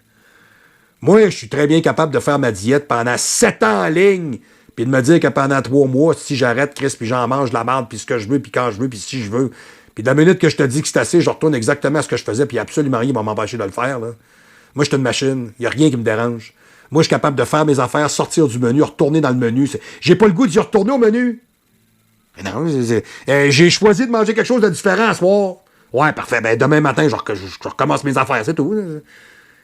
Moi, je suis très bien capable de faire ma diète pendant 7 ans en ligne, puis de me dire que pendant 3 mois, si j'arrête, Chris, puis j'en mange de la merde, puis ce que je veux, puis quand je veux, puis si je veux. Puis de la minute que je te dis que c'est assez, je retourne exactement à ce que je faisais, puis absolument rien va m'empêcher de le faire, là. Moi, je suis une machine, il n'y a rien qui me dérange. Moi, je suis capable de faire mes affaires, sortir du menu, retourner dans le menu. J'ai pas le goût d'y retourner au menu. Mais non, j'ai choisi de manger quelque chose de différent ce soir. Ouais, parfait. Ben, demain matin, je recommence mes affaires, c'est tout. Il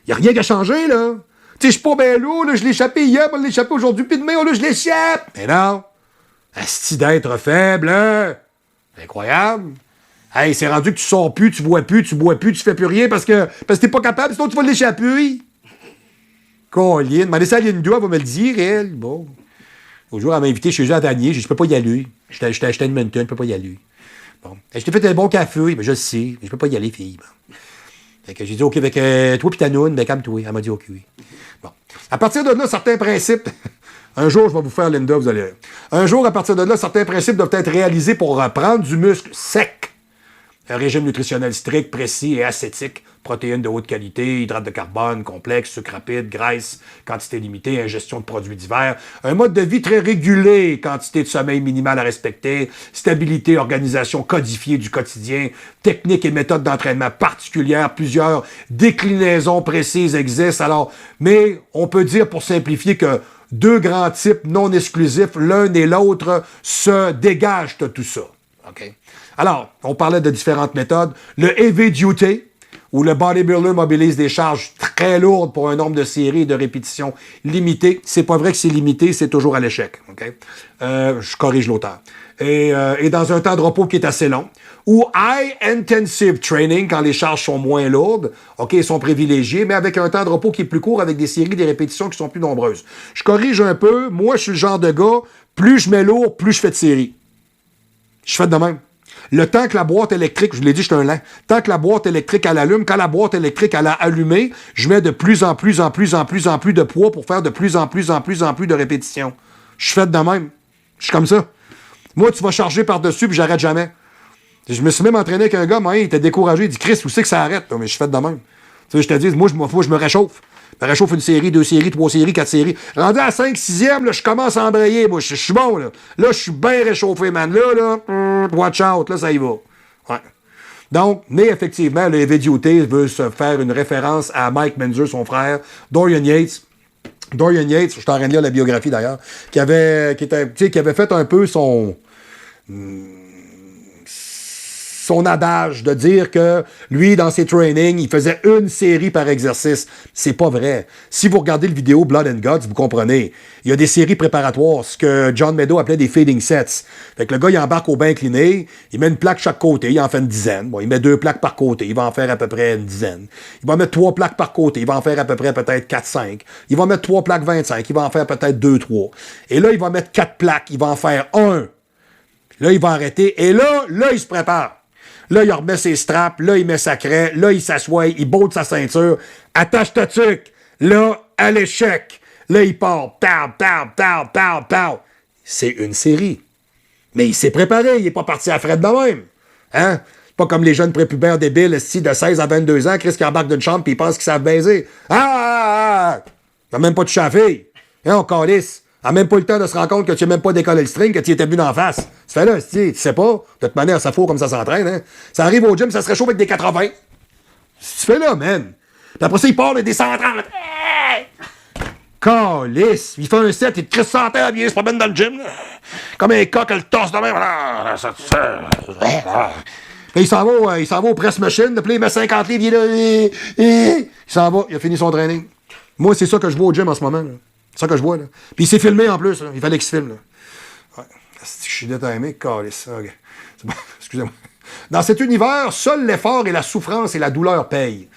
n'y a rien qui a changé, là. Tu sais, je suis pas bien lourd, là. Je l'ai échappé hier, je l'ai échappé aujourd'hui, puis demain, là, je l'échappe. Mais non. Asti d'être faible, hein. C'est incroyable. Hey, c'est rendu que tu sors plus, tu bois plus, tu fais plus rien parce que t'es pas capable, sinon tu vas l'échapper. Colline, demandez ça à Liane Doux, elle va me le dire, elle. Bon. Au jour, elle m'a invité chez eux à Vanier. J'ai dit, je peux pas y aller. J'étais à Edmonton, je peux pas y aller. Bon. Je t'ai fait un bon café, mais je le sais, mais je peux pas y aller, fille. Bon. Fait que j'ai dit, OK, avec toi pis ta noune, ben calme-toi. Elle m'a dit, OK. Bon. À partir de là, certains principes. Un jour, je vais vous faire Linda, vous allez. Un jour, à partir de là, certains principes doivent être réalisés pour prendre du muscle sec. Un régime nutritionnel strict, précis et ascétique. Protéines de haute qualité, hydrates de carbone, complexes, sucre rapide, graisse, quantité limitée, ingestion de produits divers. Un mode de vie très régulé, quantité de sommeil minimale à respecter, stabilité, organisation codifiée du quotidien, techniques et méthodes d'entraînement particulières, plusieurs déclinaisons précises existent. Alors, mais on peut dire pour simplifier que 2 grands types non exclusifs, l'un et l'autre, se dégagent de tout ça. OK? Alors, on parlait de différentes méthodes. Le heavy duty, où le bodybuilder mobilise des charges très lourdes pour un nombre de séries et de répétitions limitées. C'est pas vrai que c'est limité, c'est toujours à l'échec. Okay? Je corrige l'auteur. Et dans un temps de repos qui est assez long. Ou high intensive training, quand les charges sont moins lourdes, OK, ils sont privilégiés, mais avec un temps de repos qui est plus court, avec des séries, des répétitions qui sont plus nombreuses. Je corrige un peu. Moi, je suis le genre de gars, plus je mets lourd, plus je fais de séries. Je fais de même. Le temps que la boîte électrique, je vous l'ai dit, je suis un lent, tant que la boîte électrique, elle allume, quand la boîte électrique, elle a allumé, je mets de plus en plus de poids pour faire de plus en plus de répétitions. Je fais de même. Je suis comme ça. Moi, tu vas charger par-dessus, puis j'arrête jamais. Je me suis même entraîné avec un gars, moi, il était découragé, il dit, Chris, où c'est que ça arrête? Mais je fais de même. Tu sais, je te dis, moi, je me réchauffe. Je me réchauffe 1 série, 2 séries, 3 séries, 4 séries. Rendu à 5, 6e, là, je commence à embrayer. Moi, je suis bon, là. Là, je suis bien réchauffé, man. Là, watch out, là, ça y va. Ouais. Donc, mais effectivement, le heavy duty veut se faire une référence à Mike Menzer, son frère, Dorian Yates. Dorian Yates, je suis en train de lire la biographie d'ailleurs, qui avait fait un peu son adage de dire que lui, dans ses trainings, il faisait une série par exercice. C'est pas vrai. Si vous regardez le vidéo Blood and Guts, vous comprenez. Il y a des séries préparatoires, ce que John Meadow appelait des feeding sets. Fait que le gars, il embarque au bain incliné, il met une plaque chaque côté, il en fait une dizaine. Bon, il met 2 plaques par côté, il va en faire à peu près une dizaine. Il va mettre 3 plaques par côté, il va en faire à peu près peut-être 4-5. Il va mettre 3 plaques 25, il va en faire peut-être 2-3. Et là, il va mettre 4 plaques, il va en faire 1. Là, il va arrêter. Et là, il se prépare. Là, il remet ses straps. Là, il met sa craie. Là, il s'assoit. Il botte sa ceinture. Attache ta tuque. Là, à l'échec. Là, il part. Pow, pow, pow, pow, pow. C'est une série. Mais il s'est préparé. Il n'est pas parti à Fred de même. Hein? Pas comme les jeunes prépubères débiles, de 16 à 22 ans, Chris qui embarque d'une chambre et ils pensent qu'ils savent baiser. Ah! Il n'a même pas de chaffé. Hein, on calisse. A même pas le temps de se rendre compte que tu n'as même pas décollé le string, que tu étais venu d'en face. Tu fais là, tu sais pas. De toute manière, ça faut comme ça s'entraîne. Hein? Ça arrive au gym, ça se réchauffe avec des 80. Tu fais là, man. Puis après ça, il part des 130. Hey! Calice. Il fait un set, il te crisse sans terre, il se promène dans le gym. Là. Comme un coq, le torse de même. Puis il s'en va au press machine, puis il met 50 livres, il est là. Il s'en va, il a fini son training. Moi, c'est ça que je vois au gym en ce moment. Là. C'est ça que je vois, là. Puis il s'est filmé en plus, là. Il fallait qu'il se filme, là. Ouais. Je suis déterminé, calice. Okay. Bon. Excusez-moi. Dans cet univers, seul l'effort et la souffrance et la douleur payent.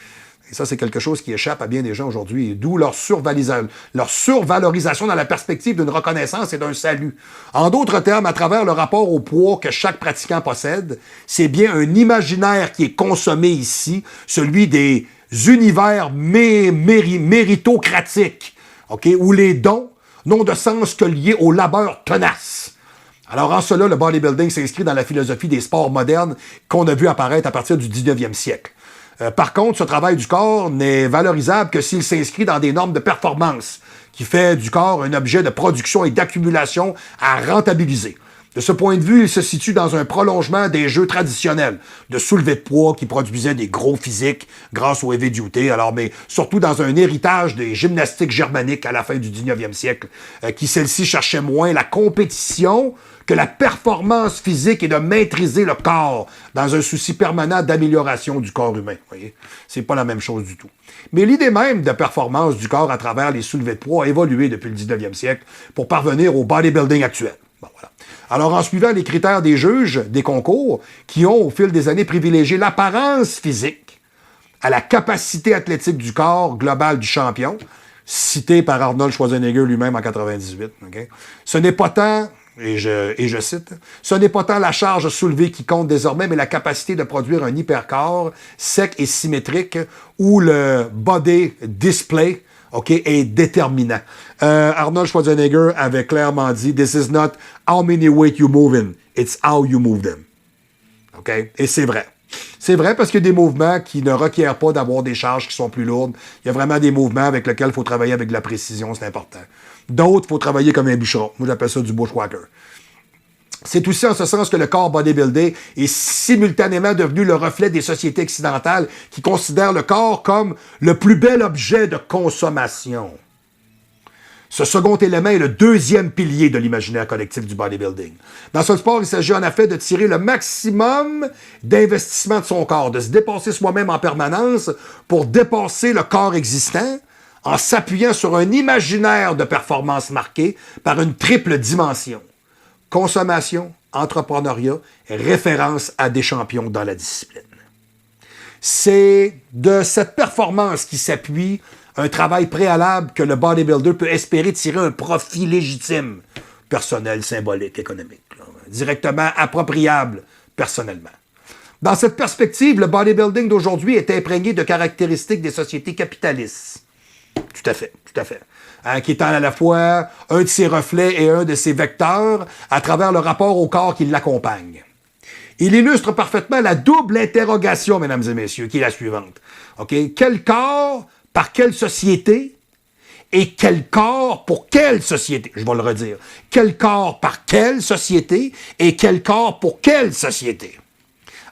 Et ça, c'est quelque chose qui échappe à bien des gens aujourd'hui, d'où leur survalorisation dans la perspective d'une reconnaissance et d'un salut. En d'autres termes, à travers le rapport au poids que chaque pratiquant possède, c'est bien un imaginaire qui est consommé ici, celui des univers méritocratiques. Okay, où les dons n'ont de sens que liés au labeur tenace. Alors, en cela, le bodybuilding s'inscrit dans la philosophie des sports modernes qu'on a vu apparaître à partir du 19e siècle. Par contre, ce travail du corps n'est valorisable que s'il s'inscrit dans des normes de performance, qui fait du corps un objet de production et d'accumulation à rentabiliser. De ce point de vue, il se situe dans un prolongement des jeux traditionnels de soulevé de poids qui produisaient des gros physiques grâce au heavy duty, mais surtout dans un héritage des gymnastiques germaniques à la fin du 19e siècle, qui celle-ci cherchait moins la compétition que la performance physique et de maîtriser le corps dans un souci permanent d'amélioration du corps humain. Vous voyez? C'est pas la même chose du tout. Mais l'idée même de performance du corps à travers les soulevés de poids a évolué depuis le 19e siècle pour parvenir au bodybuilding actuel. Bon, voilà. Alors, en suivant les critères des juges des concours, qui ont, au fil des années, privilégié l'apparence physique à la capacité athlétique du corps global du champion, cité par Arnold Schwarzenegger lui-même en 98. Okay? Ce n'est pas tant, et je cite, ce n'est pas tant la charge soulevée qui compte désormais, mais la capacité de produire un hypercorps sec et symétrique où le body display est déterminant. Arnold Schwarzenegger avait clairement dit « This is not how many weight you move in, it's how you move them. » Et c'est vrai. C'est vrai parce qu'il y a des mouvements qui ne requièrent pas d'avoir des charges qui sont plus lourdes. Il y a vraiment des mouvements avec lesquels il faut travailler avec de la précision, c'est important. D'autres, il faut travailler comme un bûcheron. Moi, j'appelle ça du bushwhacker. C'est aussi en ce sens que le corps bodybuildé est simultanément devenu le reflet des sociétés occidentales qui considèrent le corps comme le plus bel objet de consommation. Ce second élément est le deuxième pilier de l'imaginaire collectif du bodybuilding. Dans ce sport, il s'agit en effet de tirer le maximum d'investissement de son corps, de se dépasser soi-même en permanence pour dépasser le corps existant en s'appuyant sur un imaginaire de performance marqué par une triple dimension. Consommation, entrepreneuriat, référence à des champions dans la discipline. C'est de cette performance qui s'appuie un travail préalable que le bodybuilder peut espérer tirer un profit légitime, personnel, symbolique, économique, directement appropriable personnellement. Dans cette perspective, le bodybuilding d'aujourd'hui est imprégné de caractéristiques des sociétés capitalistes. Tout à fait, tout à fait. Qui est à la fois un de ses reflets et un de ses vecteurs à travers le rapport au corps qui l'accompagne. Il illustre parfaitement la double interrogation, mesdames et messieurs, qui est la suivante. Quel corps, par quelle société, et quel corps pour quelle société? Je vais le redire. Quel corps par quelle société, et quel corps pour quelle société?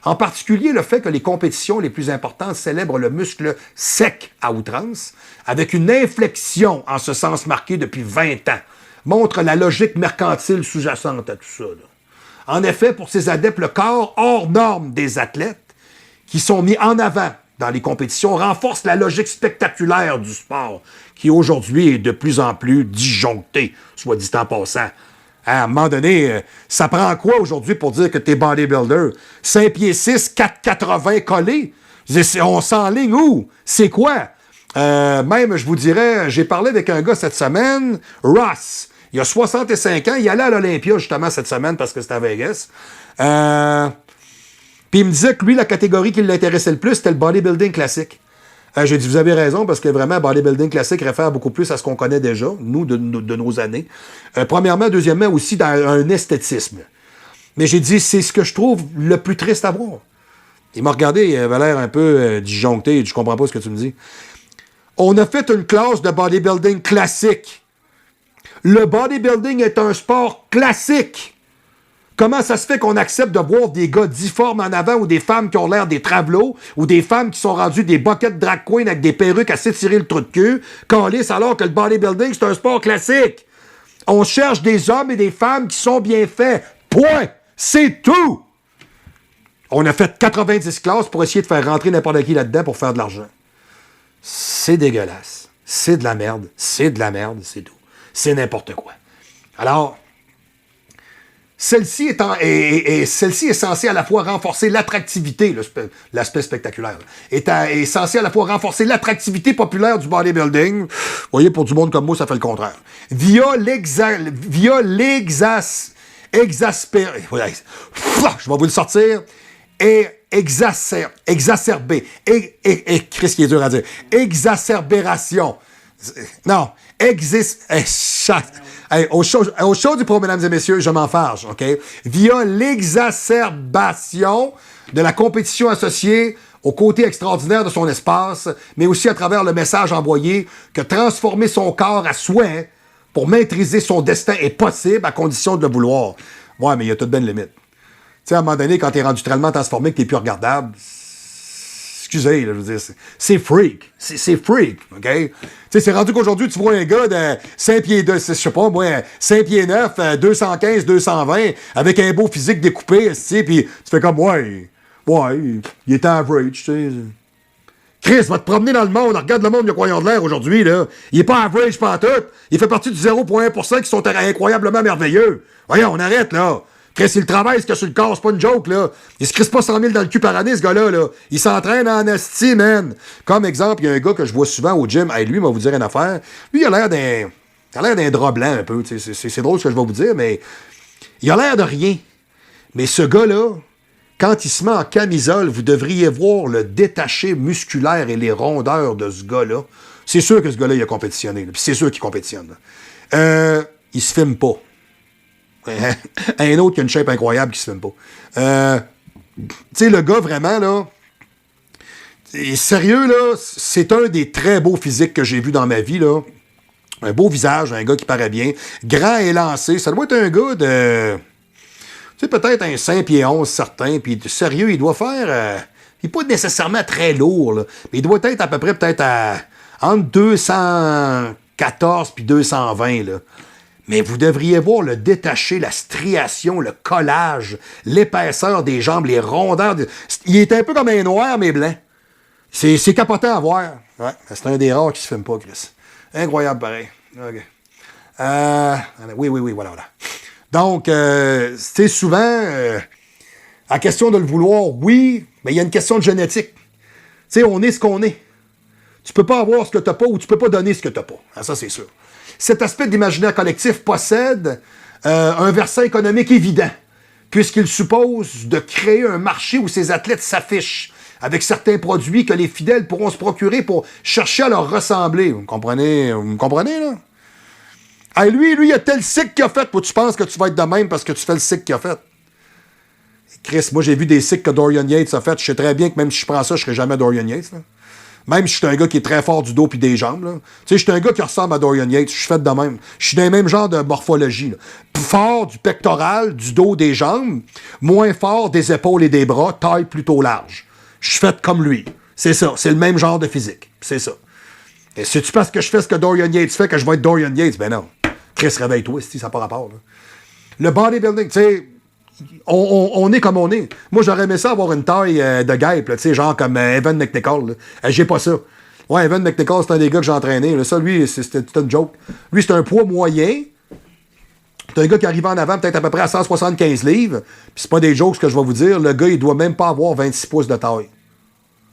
En particulier, le fait que les compétitions les plus importantes célèbrent le muscle sec à outrance, avec une inflexion en ce sens marquée depuis 20 ans, montre la logique mercantile sous-jacente à tout ça. En effet, pour ces adeptes, le corps hors norme des athlètes qui sont mis en avant dans les compétitions renforce la logique spectaculaire du sport, qui aujourd'hui est de plus en plus disjoncté, soit dit en passant. À un moment donné, ça prend quoi aujourd'hui pour dire que t'es bodybuilder? 5 pieds 6, 4,80 collés? On s'enligne où? C'est quoi? Même, je vous dirais, j'ai parlé avec un gars cette semaine, Ross. Il a 65 ans, il allait à l'Olympia justement cette semaine parce que c'était à Vegas. Puis il me disait que lui, la catégorie qui l'intéressait le plus, c'était le bodybuilding classique. J'ai dit, vous avez raison, parce que vraiment, bodybuilding classique réfère beaucoup plus à ce qu'on connaît déjà, nous, de nos années. Premièrement, deuxièmement, aussi dans un esthétisme. Mais j'ai dit, c'est ce que je trouve le plus triste à voir. Il m'a regardé, il avait l'air un peu disjoncté, je comprends pas ce que tu me dis. On a fait une classe de bodybuilding classique. Le bodybuilding est un sport classique. Comment ça se fait qu'on accepte de voir des gars difformes en avant ou des femmes qui ont l'air des travelots ou des femmes qui sont rendues des buckets drag queen avec des perruques à s'étirer le trou de cul, câlisse, alors que le bodybuilding, c'est un sport classique. On cherche des hommes et des femmes qui sont bien faits. Point. C'est tout. On a fait 90 classes pour essayer de faire rentrer n'importe qui là-dedans pour faire de l'argent. C'est dégueulasse. C'est de la merde. C'est de la merde, c'est tout. C'est n'importe quoi. Alors, celle-ci est censée à la fois renforcer l'attractivité, l'aspect spectaculaire, est censée à la fois renforcer l'attractivité populaire du bodybuilding. Vous voyez, pour du monde comme moi, ça fait le contraire. Via je vais vous le sortir. Et exacerbé. Qu'est-ce qui est dur à dire? Exacerbération. Non. Au show du pro, mesdames et messieurs, je m'en fâche, OK? Via l'exacerbation de la compétition associée au côté extraordinaire de son espace, mais aussi à travers le message envoyé que transformer son corps à souhait pour maîtriser son destin est possible à condition de le vouloir. Ouais, mais il y a toute bonne limite. Tu sais, à un moment donné, quand t'es rendu tellement transformé que t'es plus regardable, excusez, là, je veux dire, c'est freak. C'est freak, OK? Tu sais, c'est rendu qu'aujourd'hui, tu vois un gars de 5 pieds 2, je sais pas, moi, 5 pieds 9, 215, 220, avec un beau physique découpé, tu sais, puis tu fais comme, ouais, il est average, tu sais. Chris, va te promener dans le monde, regarde le monde de croyant de l'air aujourd'hui, là. Il est pas average pantoute. Il fait partie du 0,1% qui sont incroyablement merveilleux. Voyons, on arrête, là. Chris, il travaille, ce qu'il y a sur le corps, c'est pas une joke, là. Il se crisse pas 100 000 dans le cul par année, ce gars-là, là. Il s'entraîne en asti, man. Comme exemple, il y a un gars que je vois souvent au gym. Hey, lui, il va vous dire une affaire. Lui, il a l'air d'un drap blanc, un peu. C'est drôle ce que je vais vous dire, mais il a l'air de rien. Mais ce gars-là, quand il se met en camisole, vous devriez voir le détaché musculaire et les rondeurs de ce gars-là. C'est sûr que ce gars-là, il a compétitionné. Puis c'est sûr qu'il compétitionne. Il se filme pas. Un autre qui a une shape incroyable qui se filme pas. Tu sais, le gars, vraiment, là, sérieux, là, c'est un des très beaux physiques que j'ai vu dans ma vie, là. Un beau visage, un gars qui paraît bien. Grand et lancé. Ça doit être un gars de... Tu sais, peut-être un 5 pieds 11, certain. Puis, sérieux, il doit faire... il n'est pas nécessairement très lourd, là. Mais il doit être à peu près, peut-être, entre 214 puis 220, là. Mais vous devriez voir le détaché, la striation, le collage, l'épaisseur des jambes, les rondeurs. Il est un peu comme un noir, mais blanc. C'est capotant à voir. Ouais, c'est un des rares qui se filme pas, Chris. Incroyable, pareil. OK. Oui, voilà. Donc, c'est souvent, à question de le vouloir, oui, mais il y a une question de génétique. Tu sais, on est ce qu'on est. Tu peux pas avoir ce que t'as pas ou tu peux pas donner ce que t'as pas. Ah, ça, c'est sûr. Cet aspect d'imaginaire collectif possède un versant économique évident, puisqu'il suppose de créer un marché où ces athlètes s'affichent avec certains produits que les fidèles pourront se procurer pour chercher à leur ressembler. Vous me comprenez, là? Hey, lui, il a tel cycle qu'il a fait, pour tu penses que tu vas être de même parce que tu fais le cycle qu'il a fait. Chris, moi, j'ai vu des cycles que Dorian Yates a fait. Je sais très bien que même si je prends ça, je serai jamais Dorian Yates, là. Même si je suis un gars qui est très fort du dos puis des jambes, là. Tu sais, je suis un gars qui ressemble à Dorian Yates. Je suis fait de même. Je suis dans le même genre de morphologie, là. Fort du pectoral, du dos, des jambes. Moins fort des épaules et des bras. Taille plutôt large. Je suis fait comme lui. C'est ça. C'est le même genre de physique. C'est ça. Et c'est-tu parce que je fais ce que Dorian Yates fait que je vais être Dorian Yates? Ben non. Chris, réveille-toi, si ça n'a pas rapport, là. Le bodybuilding, tu sais, on est comme on est. Moi, j'aurais aimé ça avoir une taille de guêpe, tu sais, genre comme Evan McNichol. J'ai pas ça. Ouais, Evan McNichol, c'est un des gars que j'ai entraîné. Là. Ça, lui, c'était une joke. Lui, c'est un poids moyen. C'est un gars qui arrive en avant peut-être à peu près à 175 livres. Puis c'est pas des jokes ce que je vais vous dire. Le gars, il doit même pas avoir 26 pouces de taille.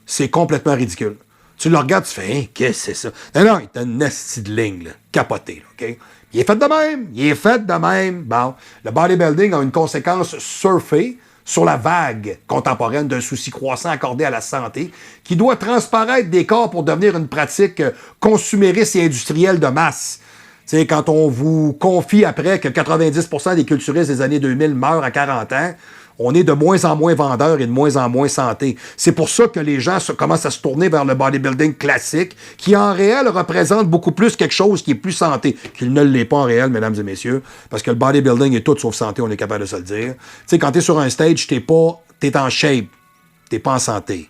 C'est complètement ridicule. Tu le regardes, tu fais, hein, qu'est-ce que c'est ça? Non, il est un esti de ligne, là, capoté, là, OK? Il est fait de même. Il est fait de même. Bon, le bodybuilding a une conséquence surfée sur la vague contemporaine d'un souci croissant accordé à la santé qui doit transparaître des corps pour devenir une pratique consumériste et industrielle de masse. Tu sais, quand on vous confie après que 90% des culturistes des années 2000 meurent à 40 ans, on est de moins en moins vendeurs et de moins en moins santé. C'est pour ça que les gens commencent à se tourner vers le bodybuilding classique, qui en réel représente beaucoup plus quelque chose qui est plus santé, qu'il ne l'est pas en réel, mesdames et messieurs, parce que le bodybuilding est tout sauf santé, on est capable de se le dire. Tu sais, quand t'es sur un stage, t'es en shape, t'es pas en santé.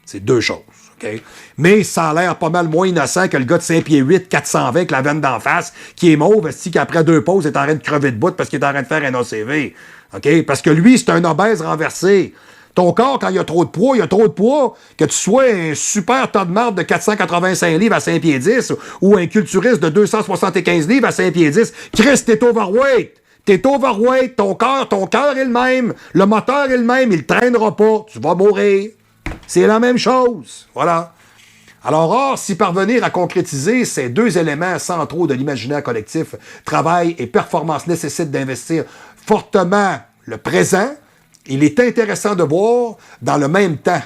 C'est deux choses. Okay? Mais ça a l'air pas mal moins innocent que le gars de 5 pieds 8, 420 avec la veine d'en face, qui est mauve, qui après 2 pauses est en train de crever de bout parce qu'il est en train de faire un ACV. Okay? Parce que lui, c'est un obèse renversé. Ton corps, quand il y a trop de poids, il y a trop de poids, que tu sois un super tas de marde de 485 livres à 5 pieds 10 ou un culturiste de 275 livres à 5 pieds 10. Chris, t'es overweight. T'es overweight, ton cœur est le même, le moteur est le même, il traînera pas, tu vas mourir. C'est la même chose. Voilà. Alors, or, si parvenir à concrétiser ces deux éléments centraux de l'imaginaire collectif, travail et performance, nécessite d'investir fortement le présent, il est intéressant de voir, dans le même temps,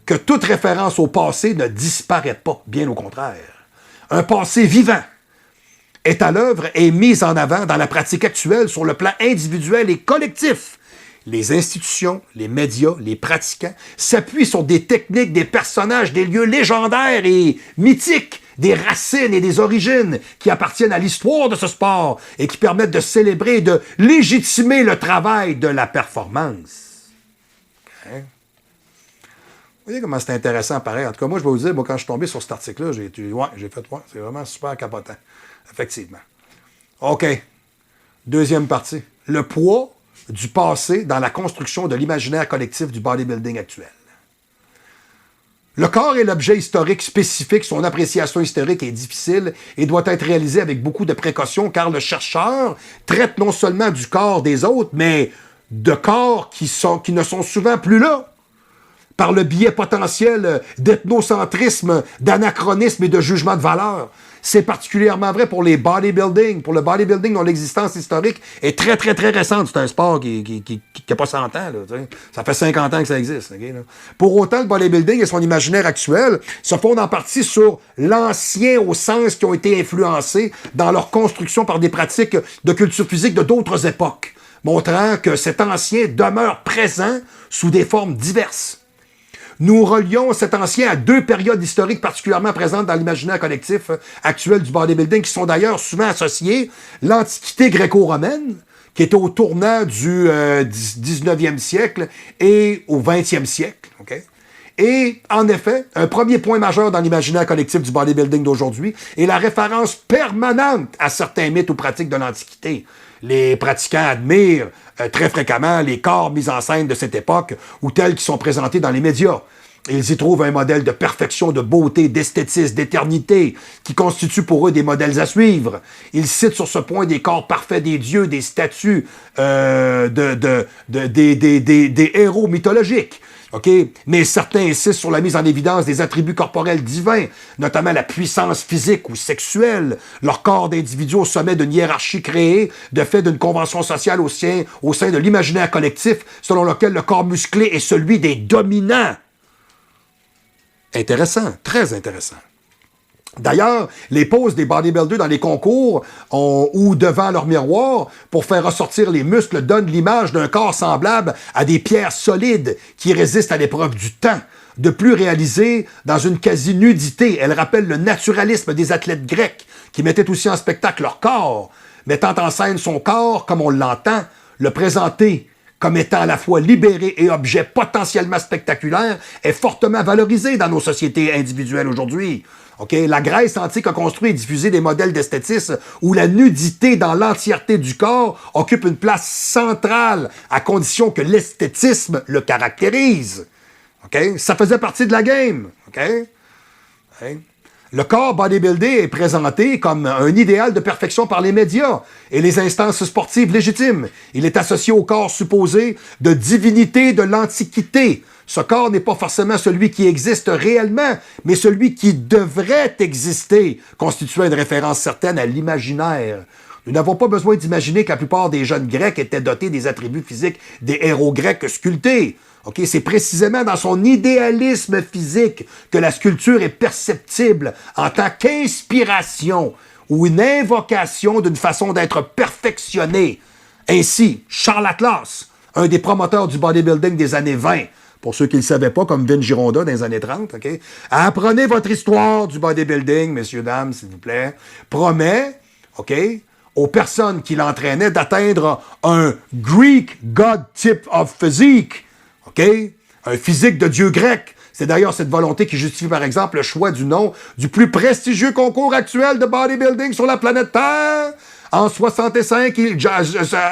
que toute référence au passé ne disparaît pas, bien au contraire. Un passé vivant est à l'œuvre et mis en avant dans la pratique actuelle sur le plan individuel et collectif. Les institutions, les médias, les pratiquants s'appuient sur des techniques, des personnages, des lieux légendaires et mythiques, des racines et des origines qui appartiennent à l'histoire de ce sport et qui permettent de célébrer et de légitimer le travail de la performance. Hein? Vous voyez comment c'est intéressant pareil. En tout cas, moi, je vais vous dire, moi, quand je suis tombé sur cet article-là, j'ai fait, c'est vraiment super capotant. Effectivement. OK. Deuxième partie. Le poids du passé dans la construction de l'imaginaire collectif du bodybuilding actuel. Le corps est l'objet historique spécifique, son appréciation historique est difficile et doit être réalisée avec beaucoup de précaution car le chercheur traite non seulement du corps des autres, mais de corps qui ne sont souvent plus là, par le biais potentiel d'ethnocentrisme, d'anachronisme et de jugement de valeur. C'est particulièrement vrai pour les bodybuilding. Pour le bodybuilding dont l'existence historique est très, très, très récente. C'est un sport qui n'a pas 100 ans. Là, ça fait 50 ans que ça existe. Okay, là. Pour autant, le bodybuilding et son imaginaire actuel se fondent en partie sur l'ancien au sens qui ont été influencés dans leur construction par des pratiques de culture physique de d'autres époques, montrant que cet ancien demeure présent sous des formes diverses. Nous relions cet ancien à deux périodes historiques particulièrement présentes dans l'imaginaire collectif actuel du bodybuilding, qui sont d'ailleurs souvent associées. L'Antiquité gréco-romaine, qui était au tournant du 19e siècle et au 20e siècle. Okay? Et, en effet, un premier point majeur dans l'imaginaire collectif du bodybuilding d'aujourd'hui est la référence permanente à certains mythes ou pratiques de l'Antiquité. Les pratiquants admirent très fréquemment les corps mis en scène de cette époque ou tels qui sont présentés dans les médias. Ils y trouvent un modèle de perfection, de beauté, d'esthétisme, d'éternité, qui constitue pour eux des modèles à suivre. Ils citent sur ce point des corps parfaits des dieux, des statues, des héros mythologiques. Okay? Mais certains insistent sur la mise en évidence des attributs corporels divins, notamment la puissance physique ou sexuelle, leur corps d'individu au sommet d'une hiérarchie créée de fait d'une convention sociale au sein de l'imaginaire collectif, selon lequel le corps musclé est celui des dominants. Intéressant, très intéressant. D'ailleurs, les poses des bodybuilders dans les concours ou devant leur miroir pour faire ressortir les muscles donnent l'image d'un corps semblable à des pierres solides qui résistent à l'épreuve du temps. De plus réalisées dans une quasi-nudité, elles rappellent le naturalisme des athlètes grecs qui mettaient aussi en spectacle leur corps, mettant en scène son corps comme on l'entend, le présenter comme étant à la fois libéré et objet potentiellement spectaculaire, est fortement valorisé dans nos sociétés individuelles aujourd'hui. Okay? La Grèce antique a construit et diffusé des modèles d'esthétisme où la nudité dans l'entièreté du corps occupe une place centrale, à condition que l'esthétisme le caractérise. Okay? Ça faisait partie de la game. Okay? Okay? Le corps bodybuildé est présenté comme un idéal de perfection par les médias et les instances sportives légitimes. Il est associé au corps supposé de divinité de l'Antiquité. Ce corps n'est pas forcément celui qui existe réellement, mais celui qui devrait exister, constituant une référence certaine à l'imaginaire. Nous n'avons pas besoin d'imaginer que la plupart des jeunes Grecs étaient dotés des attributs physiques des héros grecs sculptés. Okay? C'est précisément dans son idéalisme physique que la sculpture est perceptible en tant qu'inspiration ou une invocation d'une façon d'être perfectionnée. Ainsi, Charles Atlas, un des promoteurs du bodybuilding des années 20, pour ceux qui ne le savaient pas, comme Vin Gironda dans les années 30, okay? Apprenez votre histoire du bodybuilding, messieurs, dames, s'il vous plaît, promet, OK, aux personnes qui l'entraînaient d'atteindre un Greek God type of physique, OK? Un physique de dieu grec. C'est d'ailleurs cette volonté qui justifie, par exemple, le choix du nom du plus prestigieux concours actuel de bodybuilding sur la planète Terre. En 65,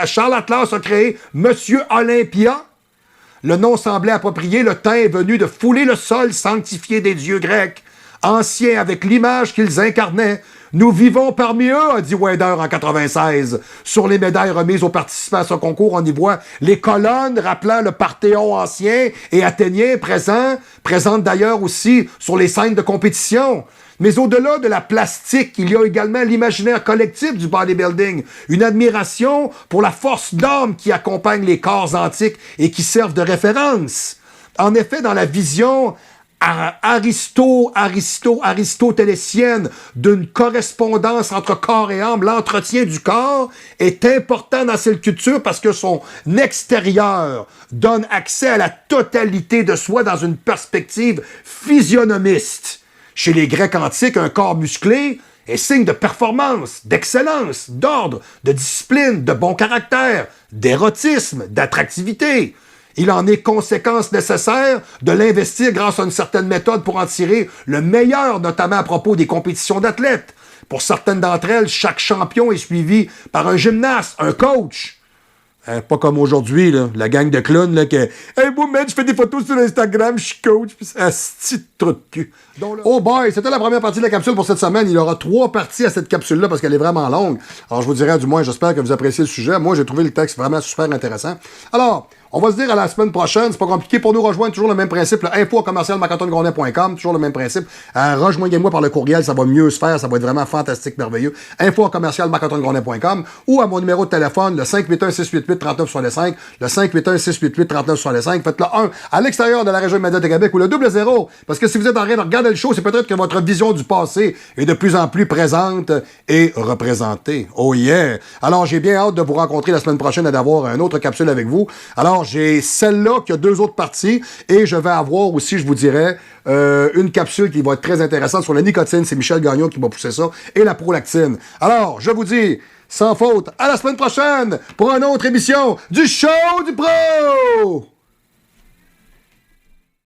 Charles Atlas a créé Monsieur Olympia. Le nom semblait approprié, le temps est venu de fouler le sol sanctifié des dieux grecs, anciens avec l'image qu'ils incarnaient. Nous vivons parmi eux, a dit Weider en 96. Sur les médailles remises aux participants à ce concours, on y voit les colonnes rappelant le Parthéon ancien et athénien présentes d'ailleurs aussi sur les scènes de compétition. Mais au-delà de la plastique, il y a également l'imaginaire collectif du bodybuilding, une admiration pour la force d'homme qui accompagne les corps antiques et qui servent de référence. En effet, dans la vision aristotélécienne d'une correspondance entre corps et âme, l'entretien du corps est important dans cette culture parce que son extérieur donne accès à la totalité de soi dans une perspective physionomiste. Chez les Grecs antiques, un corps musclé est signe de performance, d'excellence, d'ordre, de discipline, de bon caractère, d'érotisme, d'attractivité. Il en est conséquence nécessaire de l'investir grâce à une certaine méthode pour en tirer le meilleur, notamment à propos des compétitions d'athlètes. Pour certaines d'entre elles, chaque champion est suivi par un gymnaste, un coach. Pas comme aujourd'hui, là, la gang de clowns, là, que « Hey, moi, man, je fais des photos sur Instagram, je suis coach. » Puis c'est un petit trou de cul. Donc, là... Oh boy, c'était la première partie de la capsule pour cette semaine. Il y aura 3 parties à cette capsule-là parce qu'elle est vraiment longue. Alors, je vous dirais, du moins, j'espère que vous appréciez le sujet. Moi, j'ai trouvé le texte vraiment super intéressant. Alors, on va se dire à la semaine prochaine. C'est pas compliqué pour nous rejoindre. Toujours le même principe. info@marc-antoine-grondin.com. Toujours le même principe. Rejoignez-moi par le courriel. Ça va mieux se faire. Ça va être vraiment fantastique, merveilleux. info@marc-antoine-grondin.com ou à mon numéro de téléphone, le 581-688-3965. Le 581-688-3965. Faites-le 1 à l'extérieur de la région immédiate de Québec ou le 00. Parce que si vous êtes en train de regarder le show, c'est peut-être que votre vision du passé est de plus en plus présente et représentée. Oh yeah! Alors, j'ai bien hâte de vous rencontrer la semaine prochaine et d'avoir une autre capsule avec vous. Alors, j'ai celle-là qui a 2 autres parties et je vais avoir aussi, je vous dirais, une capsule qui va être très intéressante sur la nicotine. C'est Michel Gagnon qui m'a poussé ça. Et la prolactine. Alors, je vous dis, sans faute, à la semaine prochaine pour une autre émission du Show du Pro!